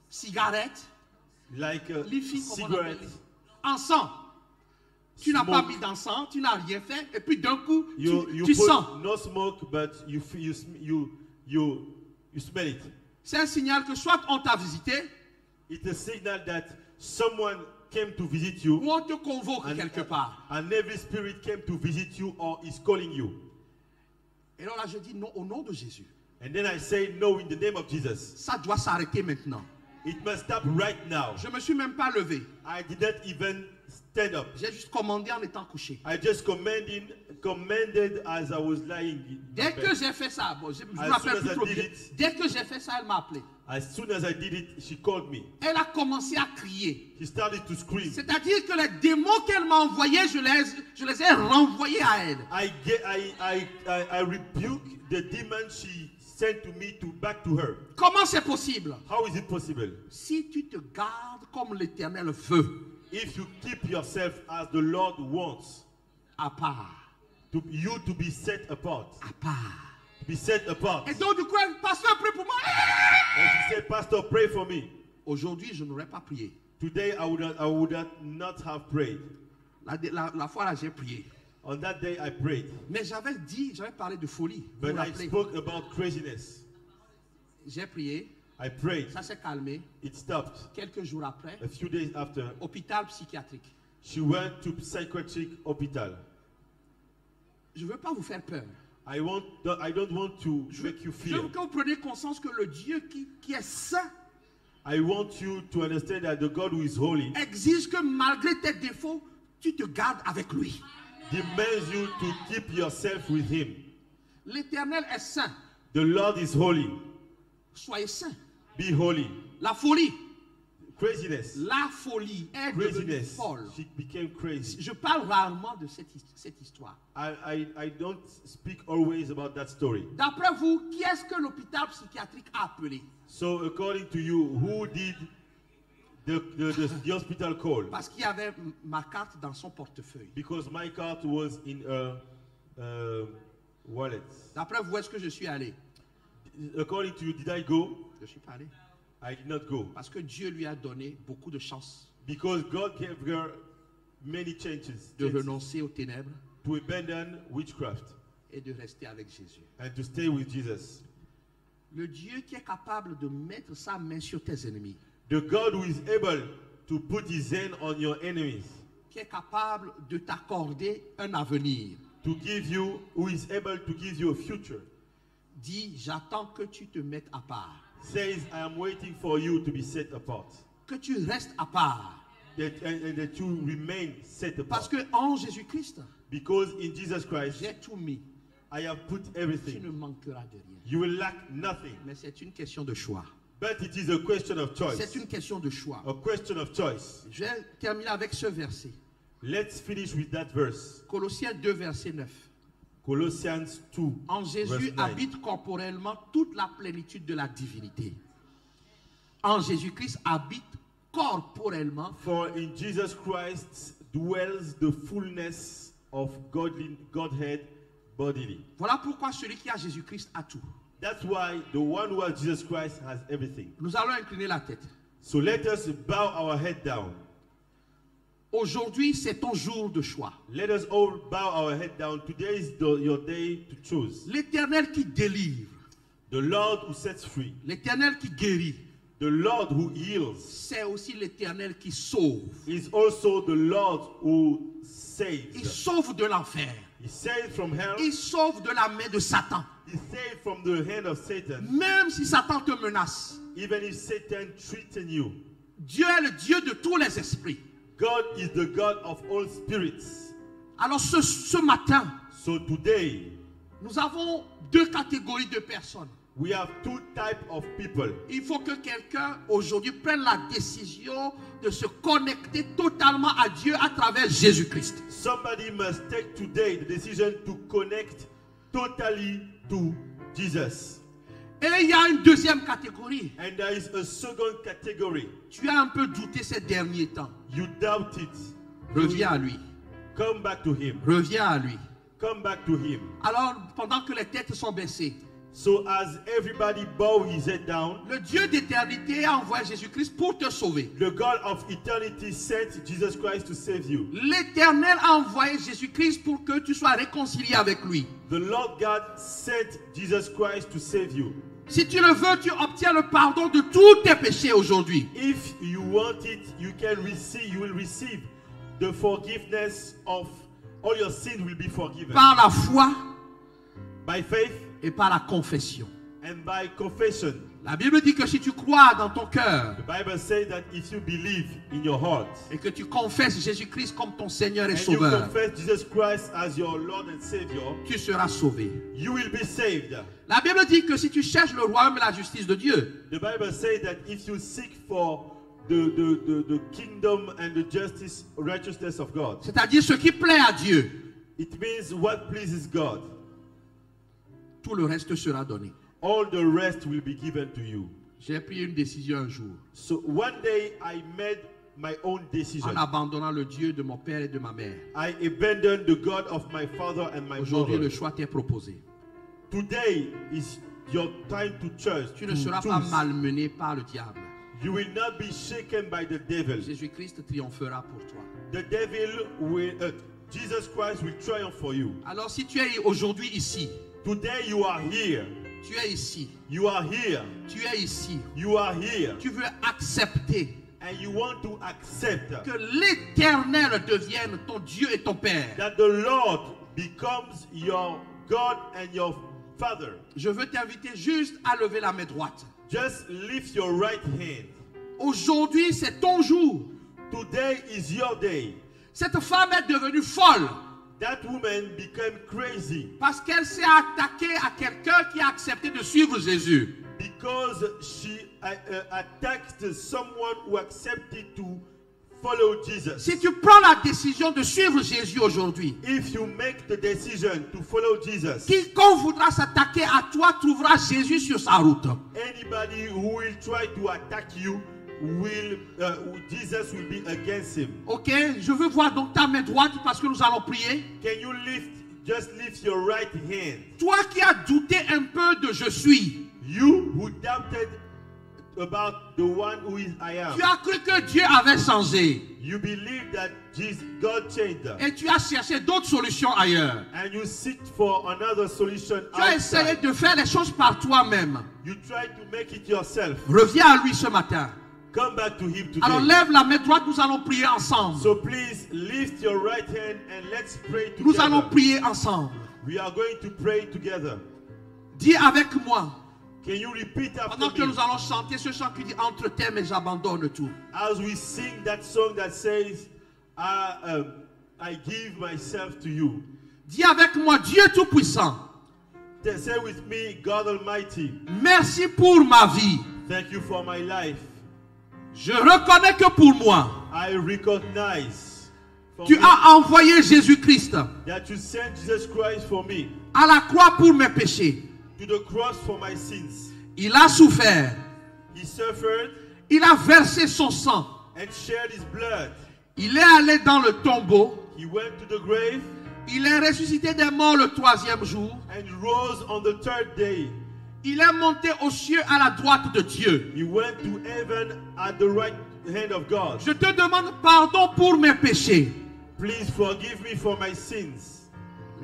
Speaker 1: cigarettes.
Speaker 2: Like
Speaker 1: Les filles, comment on appelle?
Speaker 2: cigarettes.
Speaker 1: Encens. Tu n'as pas mis d'encens, tu n'as rien fait, et puis d'un coup, tu sens.
Speaker 2: No smoke, but you smell it.
Speaker 1: C'est un signal que soit on t'a visité,
Speaker 2: It's a signal that someone came to visit you,
Speaker 1: ou on te convoque quelque part.
Speaker 2: and every spirit came to visit you or is calling you.
Speaker 1: Et alors là, je dis non au nom de Jésus.
Speaker 2: And then I say no in the name of Jesus.
Speaker 1: Ça doit s'arrêter maintenant.
Speaker 2: It must stop right now.
Speaker 1: Je ne me suis même pas levé.
Speaker 2: I didn't even stand up.
Speaker 1: J'ai juste commandé en étant couché.
Speaker 2: I just commanded as I was lying in
Speaker 1: Dès
Speaker 2: bed.
Speaker 1: que j'ai fait ça, bon, je ne me
Speaker 2: As
Speaker 1: rappelle
Speaker 2: soon
Speaker 1: plus
Speaker 2: as I
Speaker 1: trop
Speaker 2: did
Speaker 1: bien.
Speaker 2: it-
Speaker 1: Dès que j'ai fait ça, elle m'a appelé.
Speaker 2: As soon as I did it, she called me.
Speaker 1: Elle a commencé à crier.
Speaker 2: She started to scream.
Speaker 1: C'est-à-dire que les démons qu'elle m'a envoyés, je les ai renvoyés à elle.
Speaker 2: I rebuke the demon she sent to me back to her.
Speaker 1: Comment c'est possible?
Speaker 2: How is it possible?
Speaker 1: Si tu te gardes comme l'Éternel veut,
Speaker 2: If you keep yourself as the Lord wants,
Speaker 1: à part,
Speaker 2: to be set apart.
Speaker 1: à part.
Speaker 2: To be set apart.
Speaker 1: Et donc du coup, elle pasteur, prie pour moi.
Speaker 2: And she said, Pastor, pray for me.
Speaker 1: Aujourd'hui, je n'aurais pas prié.
Speaker 2: Today I would not have prayed.
Speaker 1: La fois là, j'ai prié.
Speaker 2: On that day I prayed.
Speaker 1: Mais j'avais parlé de folie. Vous
Speaker 2: But
Speaker 1: vous
Speaker 2: I
Speaker 1: rappelez?
Speaker 2: spoke about craziness.
Speaker 1: J'ai prié,
Speaker 2: I prayed.
Speaker 1: ça s'est calmé.
Speaker 2: It stopped.
Speaker 1: Quelques jours après,
Speaker 2: A few days after,
Speaker 1: hôpital psychiatrique.
Speaker 2: she went to psychiatric hospital.
Speaker 1: Je ne veux pas vous faire peur.
Speaker 2: I don't want to make you
Speaker 1: Je veux
Speaker 2: fear.
Speaker 1: que vous preniez conscience que le Dieu qui est saint
Speaker 2: I want you to understand that the God who is holy
Speaker 1: exige que malgré tes défauts, tu te gardes avec lui.
Speaker 2: demands you to keep yourself with him.
Speaker 1: L'Éternel est saint.
Speaker 2: The Lord is holy.
Speaker 1: Soyez saints.
Speaker 2: Be holy.
Speaker 1: La folie.
Speaker 2: Craziness.
Speaker 1: La folie est devenue
Speaker 2: Craziness.
Speaker 1: folle.
Speaker 2: She became crazy.
Speaker 1: Je parle rarement de cette histoire.
Speaker 2: I don't speak always about that story.
Speaker 1: D'après vous, qui est-ce que l'hôpital psychiatrique a appelé?
Speaker 2: So according to you, who did the hospital call?
Speaker 1: Parce qu'il y avait ma carte dans son portefeuille.
Speaker 2: Because my card was in a wallet.
Speaker 1: D'après vous, où est-ce que je suis allé?
Speaker 2: According to you, did I go?
Speaker 1: Je ne suis pas allé.
Speaker 2: I did not go.
Speaker 1: Parce que Dieu lui a donné beaucoup de chance
Speaker 2: Because God gave her many chances
Speaker 1: de renoncer aux ténèbres
Speaker 2: to abandon witchcraft
Speaker 1: et de rester avec Jésus.
Speaker 2: and to stay with Jesus.
Speaker 1: Le Dieu qui est capable de mettre sa main sur tes ennemis,
Speaker 2: The God who is able to put his hand on your enemies,
Speaker 1: qui est capable de t'accorder un avenir,
Speaker 2: who is able to give you a future,
Speaker 1: dit, j'attends que tu te mettes à part,
Speaker 2: says, I am waiting for you to be set apart.
Speaker 1: que tu restes à part.
Speaker 2: And that you remain set
Speaker 1: Parce
Speaker 2: apart.
Speaker 1: que en Jésus-Christ,
Speaker 2: Because in Jesus Christ,
Speaker 1: j'ai tout mis.
Speaker 2: I have put
Speaker 1: Tu ne
Speaker 2: everything.
Speaker 1: manqueras de rien.
Speaker 2: You will lack nothing.
Speaker 1: Mais c'est une question de choix.
Speaker 2: But it is a question of choice.
Speaker 1: C'est une question de choix.
Speaker 2: A question of choice.
Speaker 1: Je vais terminer avec ce verset.
Speaker 2: Let's finish with that verse.
Speaker 1: Colossiens 2, verset 9.
Speaker 2: Colossians 2.
Speaker 1: En Jésus
Speaker 2: verse 9.
Speaker 1: habite corporellement toute la plénitude de la divinité. En Jésus-Christ habite corporellement
Speaker 2: For in Jesus Christ dwells the fullness of Godhead bodily.
Speaker 1: Voilà pourquoi celui qui a Jésus-Christ a tout.
Speaker 2: That's why the one who has Jesus Christ has everything.
Speaker 1: Nous allons incliner la tête.
Speaker 2: So let us bow our head down.
Speaker 1: Aujourd'hui, c'est ton jour de choix.
Speaker 2: Let us all bow our head down. Today is your day to choose.
Speaker 1: L'Éternel qui délivre,
Speaker 2: The Lord who sets free.
Speaker 1: L'Éternel qui guérit.
Speaker 2: The Lord who heals.
Speaker 1: C'est aussi l'Éternel qui sauve.
Speaker 2: Is also the Lord who saves.
Speaker 1: Il sauve de l'enfer.
Speaker 2: He saves from hell.
Speaker 1: Il sauve de la main de Satan.
Speaker 2: He saves from the hand of Satan.
Speaker 1: Même si Satan te menace,
Speaker 2: Even if Satan threatens you.
Speaker 1: Dieu est le Dieu de tous les esprits.
Speaker 2: God is the God of all spirits.
Speaker 1: Alors ce matin,
Speaker 2: So today,
Speaker 1: nous avons deux catégories de personnes.
Speaker 2: we have two types of people.
Speaker 1: Il faut que quelqu'un aujourd'hui prenne la décision de se connecter totalement à Dieu à travers Jésus-Christ.
Speaker 2: Somebody must take today the decision to connect totally to Jesus.
Speaker 1: Et il y a une deuxième catégorie.
Speaker 2: And there is a second category.
Speaker 1: Tu as un peu douté ces derniers temps.
Speaker 2: You doubt it.
Speaker 1: Reviens à lui.
Speaker 2: Come back to him.
Speaker 1: Reviens à lui.
Speaker 2: Come back to him.
Speaker 1: Alors, pendant que les têtes sont baissées,
Speaker 2: So as everybody bow his head down,
Speaker 1: le Dieu d'éternité a envoyé Jésus-Christ pour te sauver.
Speaker 2: the God of eternity sent Jesus Christ to save you.
Speaker 1: L'Éternel a envoyé Jésus-Christ pour que tu sois réconcilié avec lui.
Speaker 2: The Lord God sent Jesus Christ to save you.
Speaker 1: Si tu le veux, tu obtiens le pardon de tous tes péchés aujourd'hui.
Speaker 2: If you want it, you will receive the forgiveness of all your sins will be forgiven.
Speaker 1: Par la foi
Speaker 2: By faith
Speaker 1: et par la confession.
Speaker 2: and by confession.
Speaker 1: La Bible dit que si tu crois dans ton cœur
Speaker 2: The Bible says that if you believe in your heart
Speaker 1: et que tu confesses Jésus-Christ comme ton Seigneur et
Speaker 2: and you
Speaker 1: Sauveur,
Speaker 2: confess Jesus Christ as your Lord and Savior,
Speaker 1: tu seras sauvé.
Speaker 2: you will be saved.
Speaker 1: La Bible dit que si tu cherches le royaume et la justice de Dieu,
Speaker 2: The Bible says that if you seek for the kingdom and the justice, righteousness of God,
Speaker 1: c'est-à-dire ce qui plaît à Dieu,
Speaker 2: it means what pleases God.
Speaker 1: tout le reste sera donné.
Speaker 2: All the rest will be given to you.
Speaker 1: J'ai pris une décision un jour
Speaker 2: So one day I made my own decision.
Speaker 1: en abandonnant le Dieu de mon père et de ma mère.
Speaker 2: I abandoned the God of my father and my
Speaker 1: Aujourd'hui,
Speaker 2: mother.
Speaker 1: le choix t'est proposé.
Speaker 2: Today is your time to choose.
Speaker 1: Tu ne
Speaker 2: to
Speaker 1: seras pas
Speaker 2: choose.
Speaker 1: malmené par le diable.
Speaker 2: You will not be shaken by the devil.
Speaker 1: Jésus-Christ triomphera pour toi.
Speaker 2: The devil will, Jesus Christ will triumph for you.
Speaker 1: Alors si tu es aujourd'hui ici,
Speaker 2: Today you are here.
Speaker 1: tu es ici,
Speaker 2: You are here.
Speaker 1: tu es ici,
Speaker 2: You are here.
Speaker 1: tu veux accepter
Speaker 2: And you want to accept
Speaker 1: que l'Éternel devienne ton Dieu et ton Père.
Speaker 2: that the Lord becomes your God and your Father.
Speaker 1: Je veux t'inviter juste à lever la main droite.
Speaker 2: Just lift your right hand.
Speaker 1: Aujourd'hui, c'est ton jour.
Speaker 2: Today is your day.
Speaker 1: Cette femme est devenue folle
Speaker 2: That woman became crazy
Speaker 1: parce qu'elle s'est attaquée à quelqu'un qui a accepté de suivre Jésus.
Speaker 2: because she attacked someone who accepted to follow Jesus.
Speaker 1: Si tu prends la décision de suivre Jésus aujourd'hui,
Speaker 2: If you make the decision to follow Jesus,
Speaker 1: quiconque voudra s'attaquer à toi trouvera Jésus sur sa route.
Speaker 2: anybody who will try to attack you will Jesus will be against him.
Speaker 1: Ok, je veux voir donc ta main droite parce que nous allons prier.
Speaker 2: Can you just lift your right hand?
Speaker 1: Toi qui as douté un peu de je suis,
Speaker 2: You who doubted about the one who is I am.
Speaker 1: tu as cru que Dieu avait changé
Speaker 2: You believe that God changed them.
Speaker 1: et tu as cherché d'autres solutions ailleurs.
Speaker 2: And you seek for another solution
Speaker 1: Tu as essayé
Speaker 2: outside.
Speaker 1: de faire les choses par toi-même.
Speaker 2: You try to make it yourself.
Speaker 1: Reviens à lui ce matin.
Speaker 2: Come back to him today.
Speaker 1: Alors lève la main droite, nous allons prier ensemble.
Speaker 2: So please lift your right hand and let's pray together.
Speaker 1: Nous allons prier ensemble.
Speaker 2: We are going to pray together.
Speaker 1: Dis avec moi.
Speaker 2: Can you repeat
Speaker 1: Pendant
Speaker 2: after
Speaker 1: que
Speaker 2: me?
Speaker 1: nous allons chanter ce chant qui dit entre tes mains j'abandonne tout.
Speaker 2: As we sing that song that says, I give myself to you.
Speaker 1: Dis avec moi, Dieu Tout-Puissant,
Speaker 2: Say with me, God Almighty,
Speaker 1: merci pour ma vie.
Speaker 2: thank you for my life.
Speaker 1: Je reconnais que pour moi,
Speaker 2: I recognize for
Speaker 1: tu
Speaker 2: me
Speaker 1: as envoyé Jésus-Christ
Speaker 2: that you sent Jesus Christ for me
Speaker 1: à la croix pour mes péchés.
Speaker 2: to the cross for my sins.
Speaker 1: Il a souffert.
Speaker 2: He suffered
Speaker 1: Il a versé son sang.
Speaker 2: and shed his blood.
Speaker 1: Il est allé dans le tombeau.
Speaker 2: He went to the grave
Speaker 1: Il est ressuscité des morts le troisième jour.
Speaker 2: and rose on the third day.
Speaker 1: Il est monté aux cieux à la droite de Dieu.
Speaker 2: He went to heaven at the right hand of God.
Speaker 1: Je te demande pardon pour mes péchés.
Speaker 2: Please forgive me for my sins.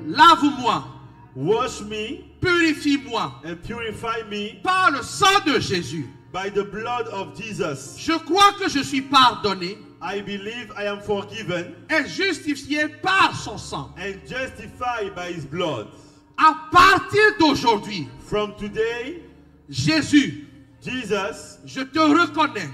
Speaker 1: Lave-moi.
Speaker 2: Wash me
Speaker 1: Purifie-moi
Speaker 2: and purify me
Speaker 1: par le sang de Jésus.
Speaker 2: by the blood of Jesus.
Speaker 1: Je crois que je suis pardonné
Speaker 2: I believe I am forgiven
Speaker 1: et justifié par son sang.
Speaker 2: and justified by his blood.
Speaker 1: À partir d'aujourd'hui,
Speaker 2: From today,
Speaker 1: Jésus,
Speaker 2: Jesus,
Speaker 1: je te reconnais,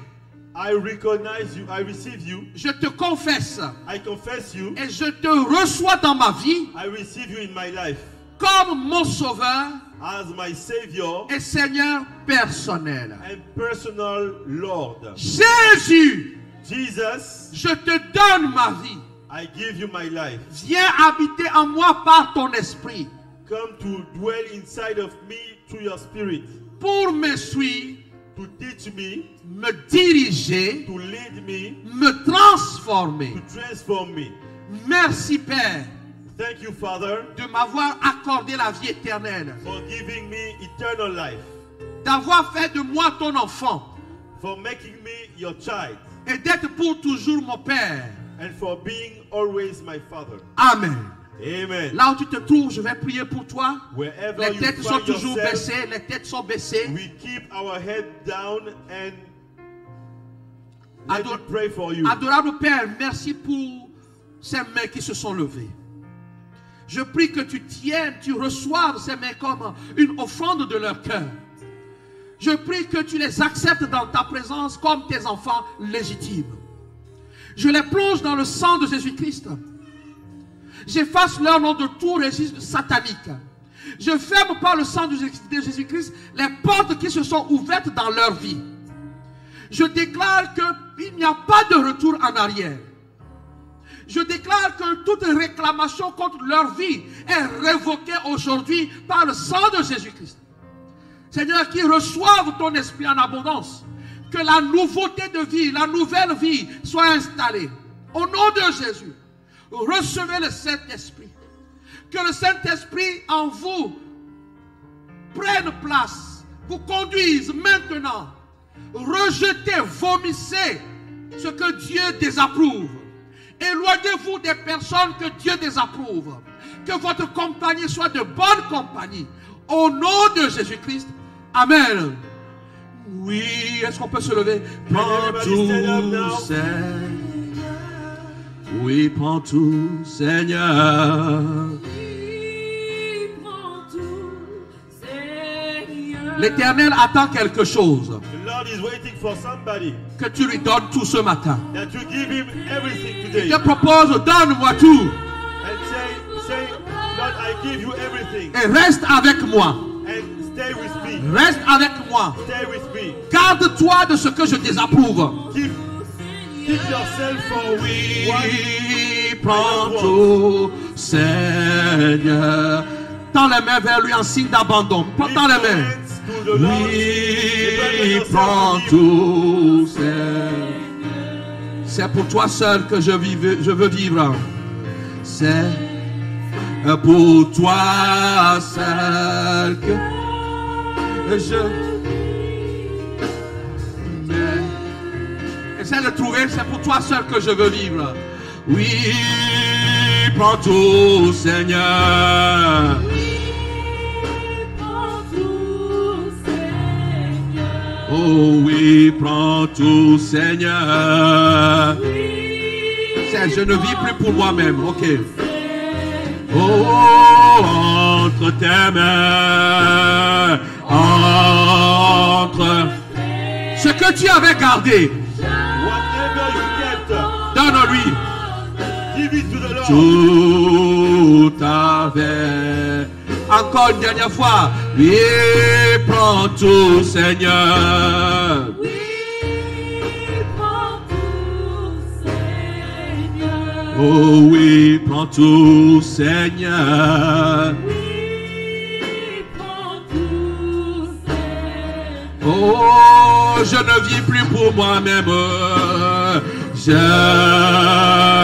Speaker 2: I recognize you, I receive you,
Speaker 1: je te confesse
Speaker 2: I confess you,
Speaker 1: et je te reçois dans ma vie
Speaker 2: I receive you in my life
Speaker 1: comme mon sauveur
Speaker 2: as my Savior
Speaker 1: et Seigneur personnel.
Speaker 2: and personal Lord.
Speaker 1: Jésus,
Speaker 2: Jesus,
Speaker 1: je te donne ma vie.
Speaker 2: I give you my life.
Speaker 1: Viens habiter en moi par ton esprit
Speaker 2: Come to dwell inside of me through your spirit,
Speaker 1: pour me suivre,
Speaker 2: to teach me,
Speaker 1: me diriger,
Speaker 2: to lead me,
Speaker 1: me transformer.
Speaker 2: to transform me.
Speaker 1: Merci Père
Speaker 2: Thank you, Father,
Speaker 1: de m'avoir accordé la vie éternelle,
Speaker 2: for giving me eternal life,
Speaker 1: d'avoir fait de moi ton enfant
Speaker 2: for making me your child,
Speaker 1: et d'être pour toujours mon Père.
Speaker 2: and for being always my Father.
Speaker 1: Amen.
Speaker 2: Amen.
Speaker 1: Là où tu te trouves, je vais prier pour toi.
Speaker 2: Wherever
Speaker 1: Les
Speaker 2: you
Speaker 1: têtes sont
Speaker 2: find
Speaker 1: toujours
Speaker 2: yourself,
Speaker 1: baissées, les têtes sont baissées.
Speaker 2: we keep our head down and let me
Speaker 1: Ador-
Speaker 2: pray for you.
Speaker 1: Adorable Père, merci pour ces mains qui se sont levées. Je prie que tu tiennes, tu reçoives ces mains comme une offrande de leur cœur. Je prie que tu les acceptes dans ta présence comme tes enfants légitimes. Je les plonge dans le sang de Jésus-Christ. J'efface leur nom de tout registre satanique. Je ferme par le sang de Jésus-Christ les portes qui se sont ouvertes dans leur vie. Je déclare qu'il n'y a pas de retour en arrière. Je déclare que toute réclamation contre leur vie est révoquée aujourd'hui par le sang de Jésus-Christ. Seigneur, qu'ils reçoivent ton esprit en abondance. Que la nouveauté de vie, la nouvelle vie soit installée. Au nom de Jésus, recevez le Saint-Esprit. Que le Saint-Esprit en vous prenne place, vous conduise maintenant. Rejetez, vomissez ce que Dieu désapprouve. Éloignez-vous des personnes que Dieu désapprouve. Que votre compagnie soit de bonne compagnie. Au nom de Jésus-Christ. Amen. Oui, est-ce qu'on peut se lever? Prends tout, Seigneur. Oui, prends tout, Seigneur.
Speaker 3: Oui, prends tout, Seigneur.
Speaker 1: L'Éternel attend quelque chose.
Speaker 2: The Lord is waiting for somebody
Speaker 1: Que tu lui donnes tout ce matin.
Speaker 2: that you give him everything
Speaker 1: Je
Speaker 2: today.
Speaker 1: te propose, donne-moi tout.
Speaker 2: And say, Lord, I give you everything.
Speaker 1: Et reste avec moi.
Speaker 2: And stay with me.
Speaker 1: Reste avec moi.
Speaker 2: Stay with me.
Speaker 1: Garde-toi de ce que je désapprouve.
Speaker 2: Keep yourself for
Speaker 1: Oui, prends tout, Seigneur. Tends les mains vers lui en signe d'abandon. Tends les mains. Oui, prends tout, Seigneur. C'est pour toi seul que je veux vivre. C'est pour toi seul que je... Essaie de trouver, c'est pour toi seul que je veux vivre. Oui, prends tout, Seigneur. Oh oui, prends tout, Seigneur. Je ne vis plus pour moi-même, ok. Oh, entre tes mains, entre ce que tu avais gardé,
Speaker 2: whatever you kept,
Speaker 1: donne-lui.
Speaker 2: give it to the Lord.
Speaker 1: Tout avait. Encore une dernière fois. Oui, prends tout, Seigneur.
Speaker 3: Oui, prends tout, Seigneur.
Speaker 1: Oh oui, prends tout, Seigneur.
Speaker 3: Oui, prends tout, Seigneur.
Speaker 1: Oh, je ne vis plus pour moi-même. Je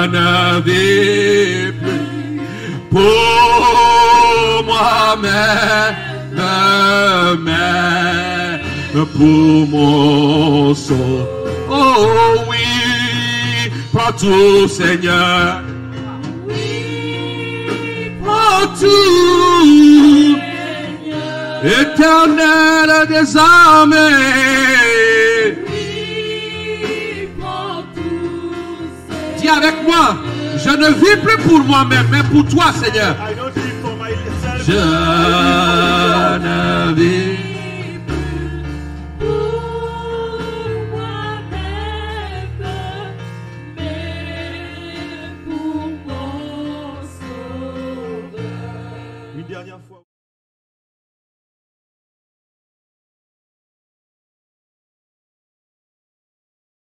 Speaker 1: ne vis plus pour moi-même, mais pour mon saut. Oh oui, prends tout, Seigneur.
Speaker 3: Oui,
Speaker 1: Prends tout. Éternel des armées.
Speaker 3: Oui, prends tout, Seigneur.
Speaker 1: Dis avec moi, je ne vis plus pour moi-même, mais pour toi, Seigneur.
Speaker 2: I don't live for myself.
Speaker 1: Je ne vis.
Speaker 3: Pour moi-même, mais pour mon Sauveur.
Speaker 2: Une dernière fois.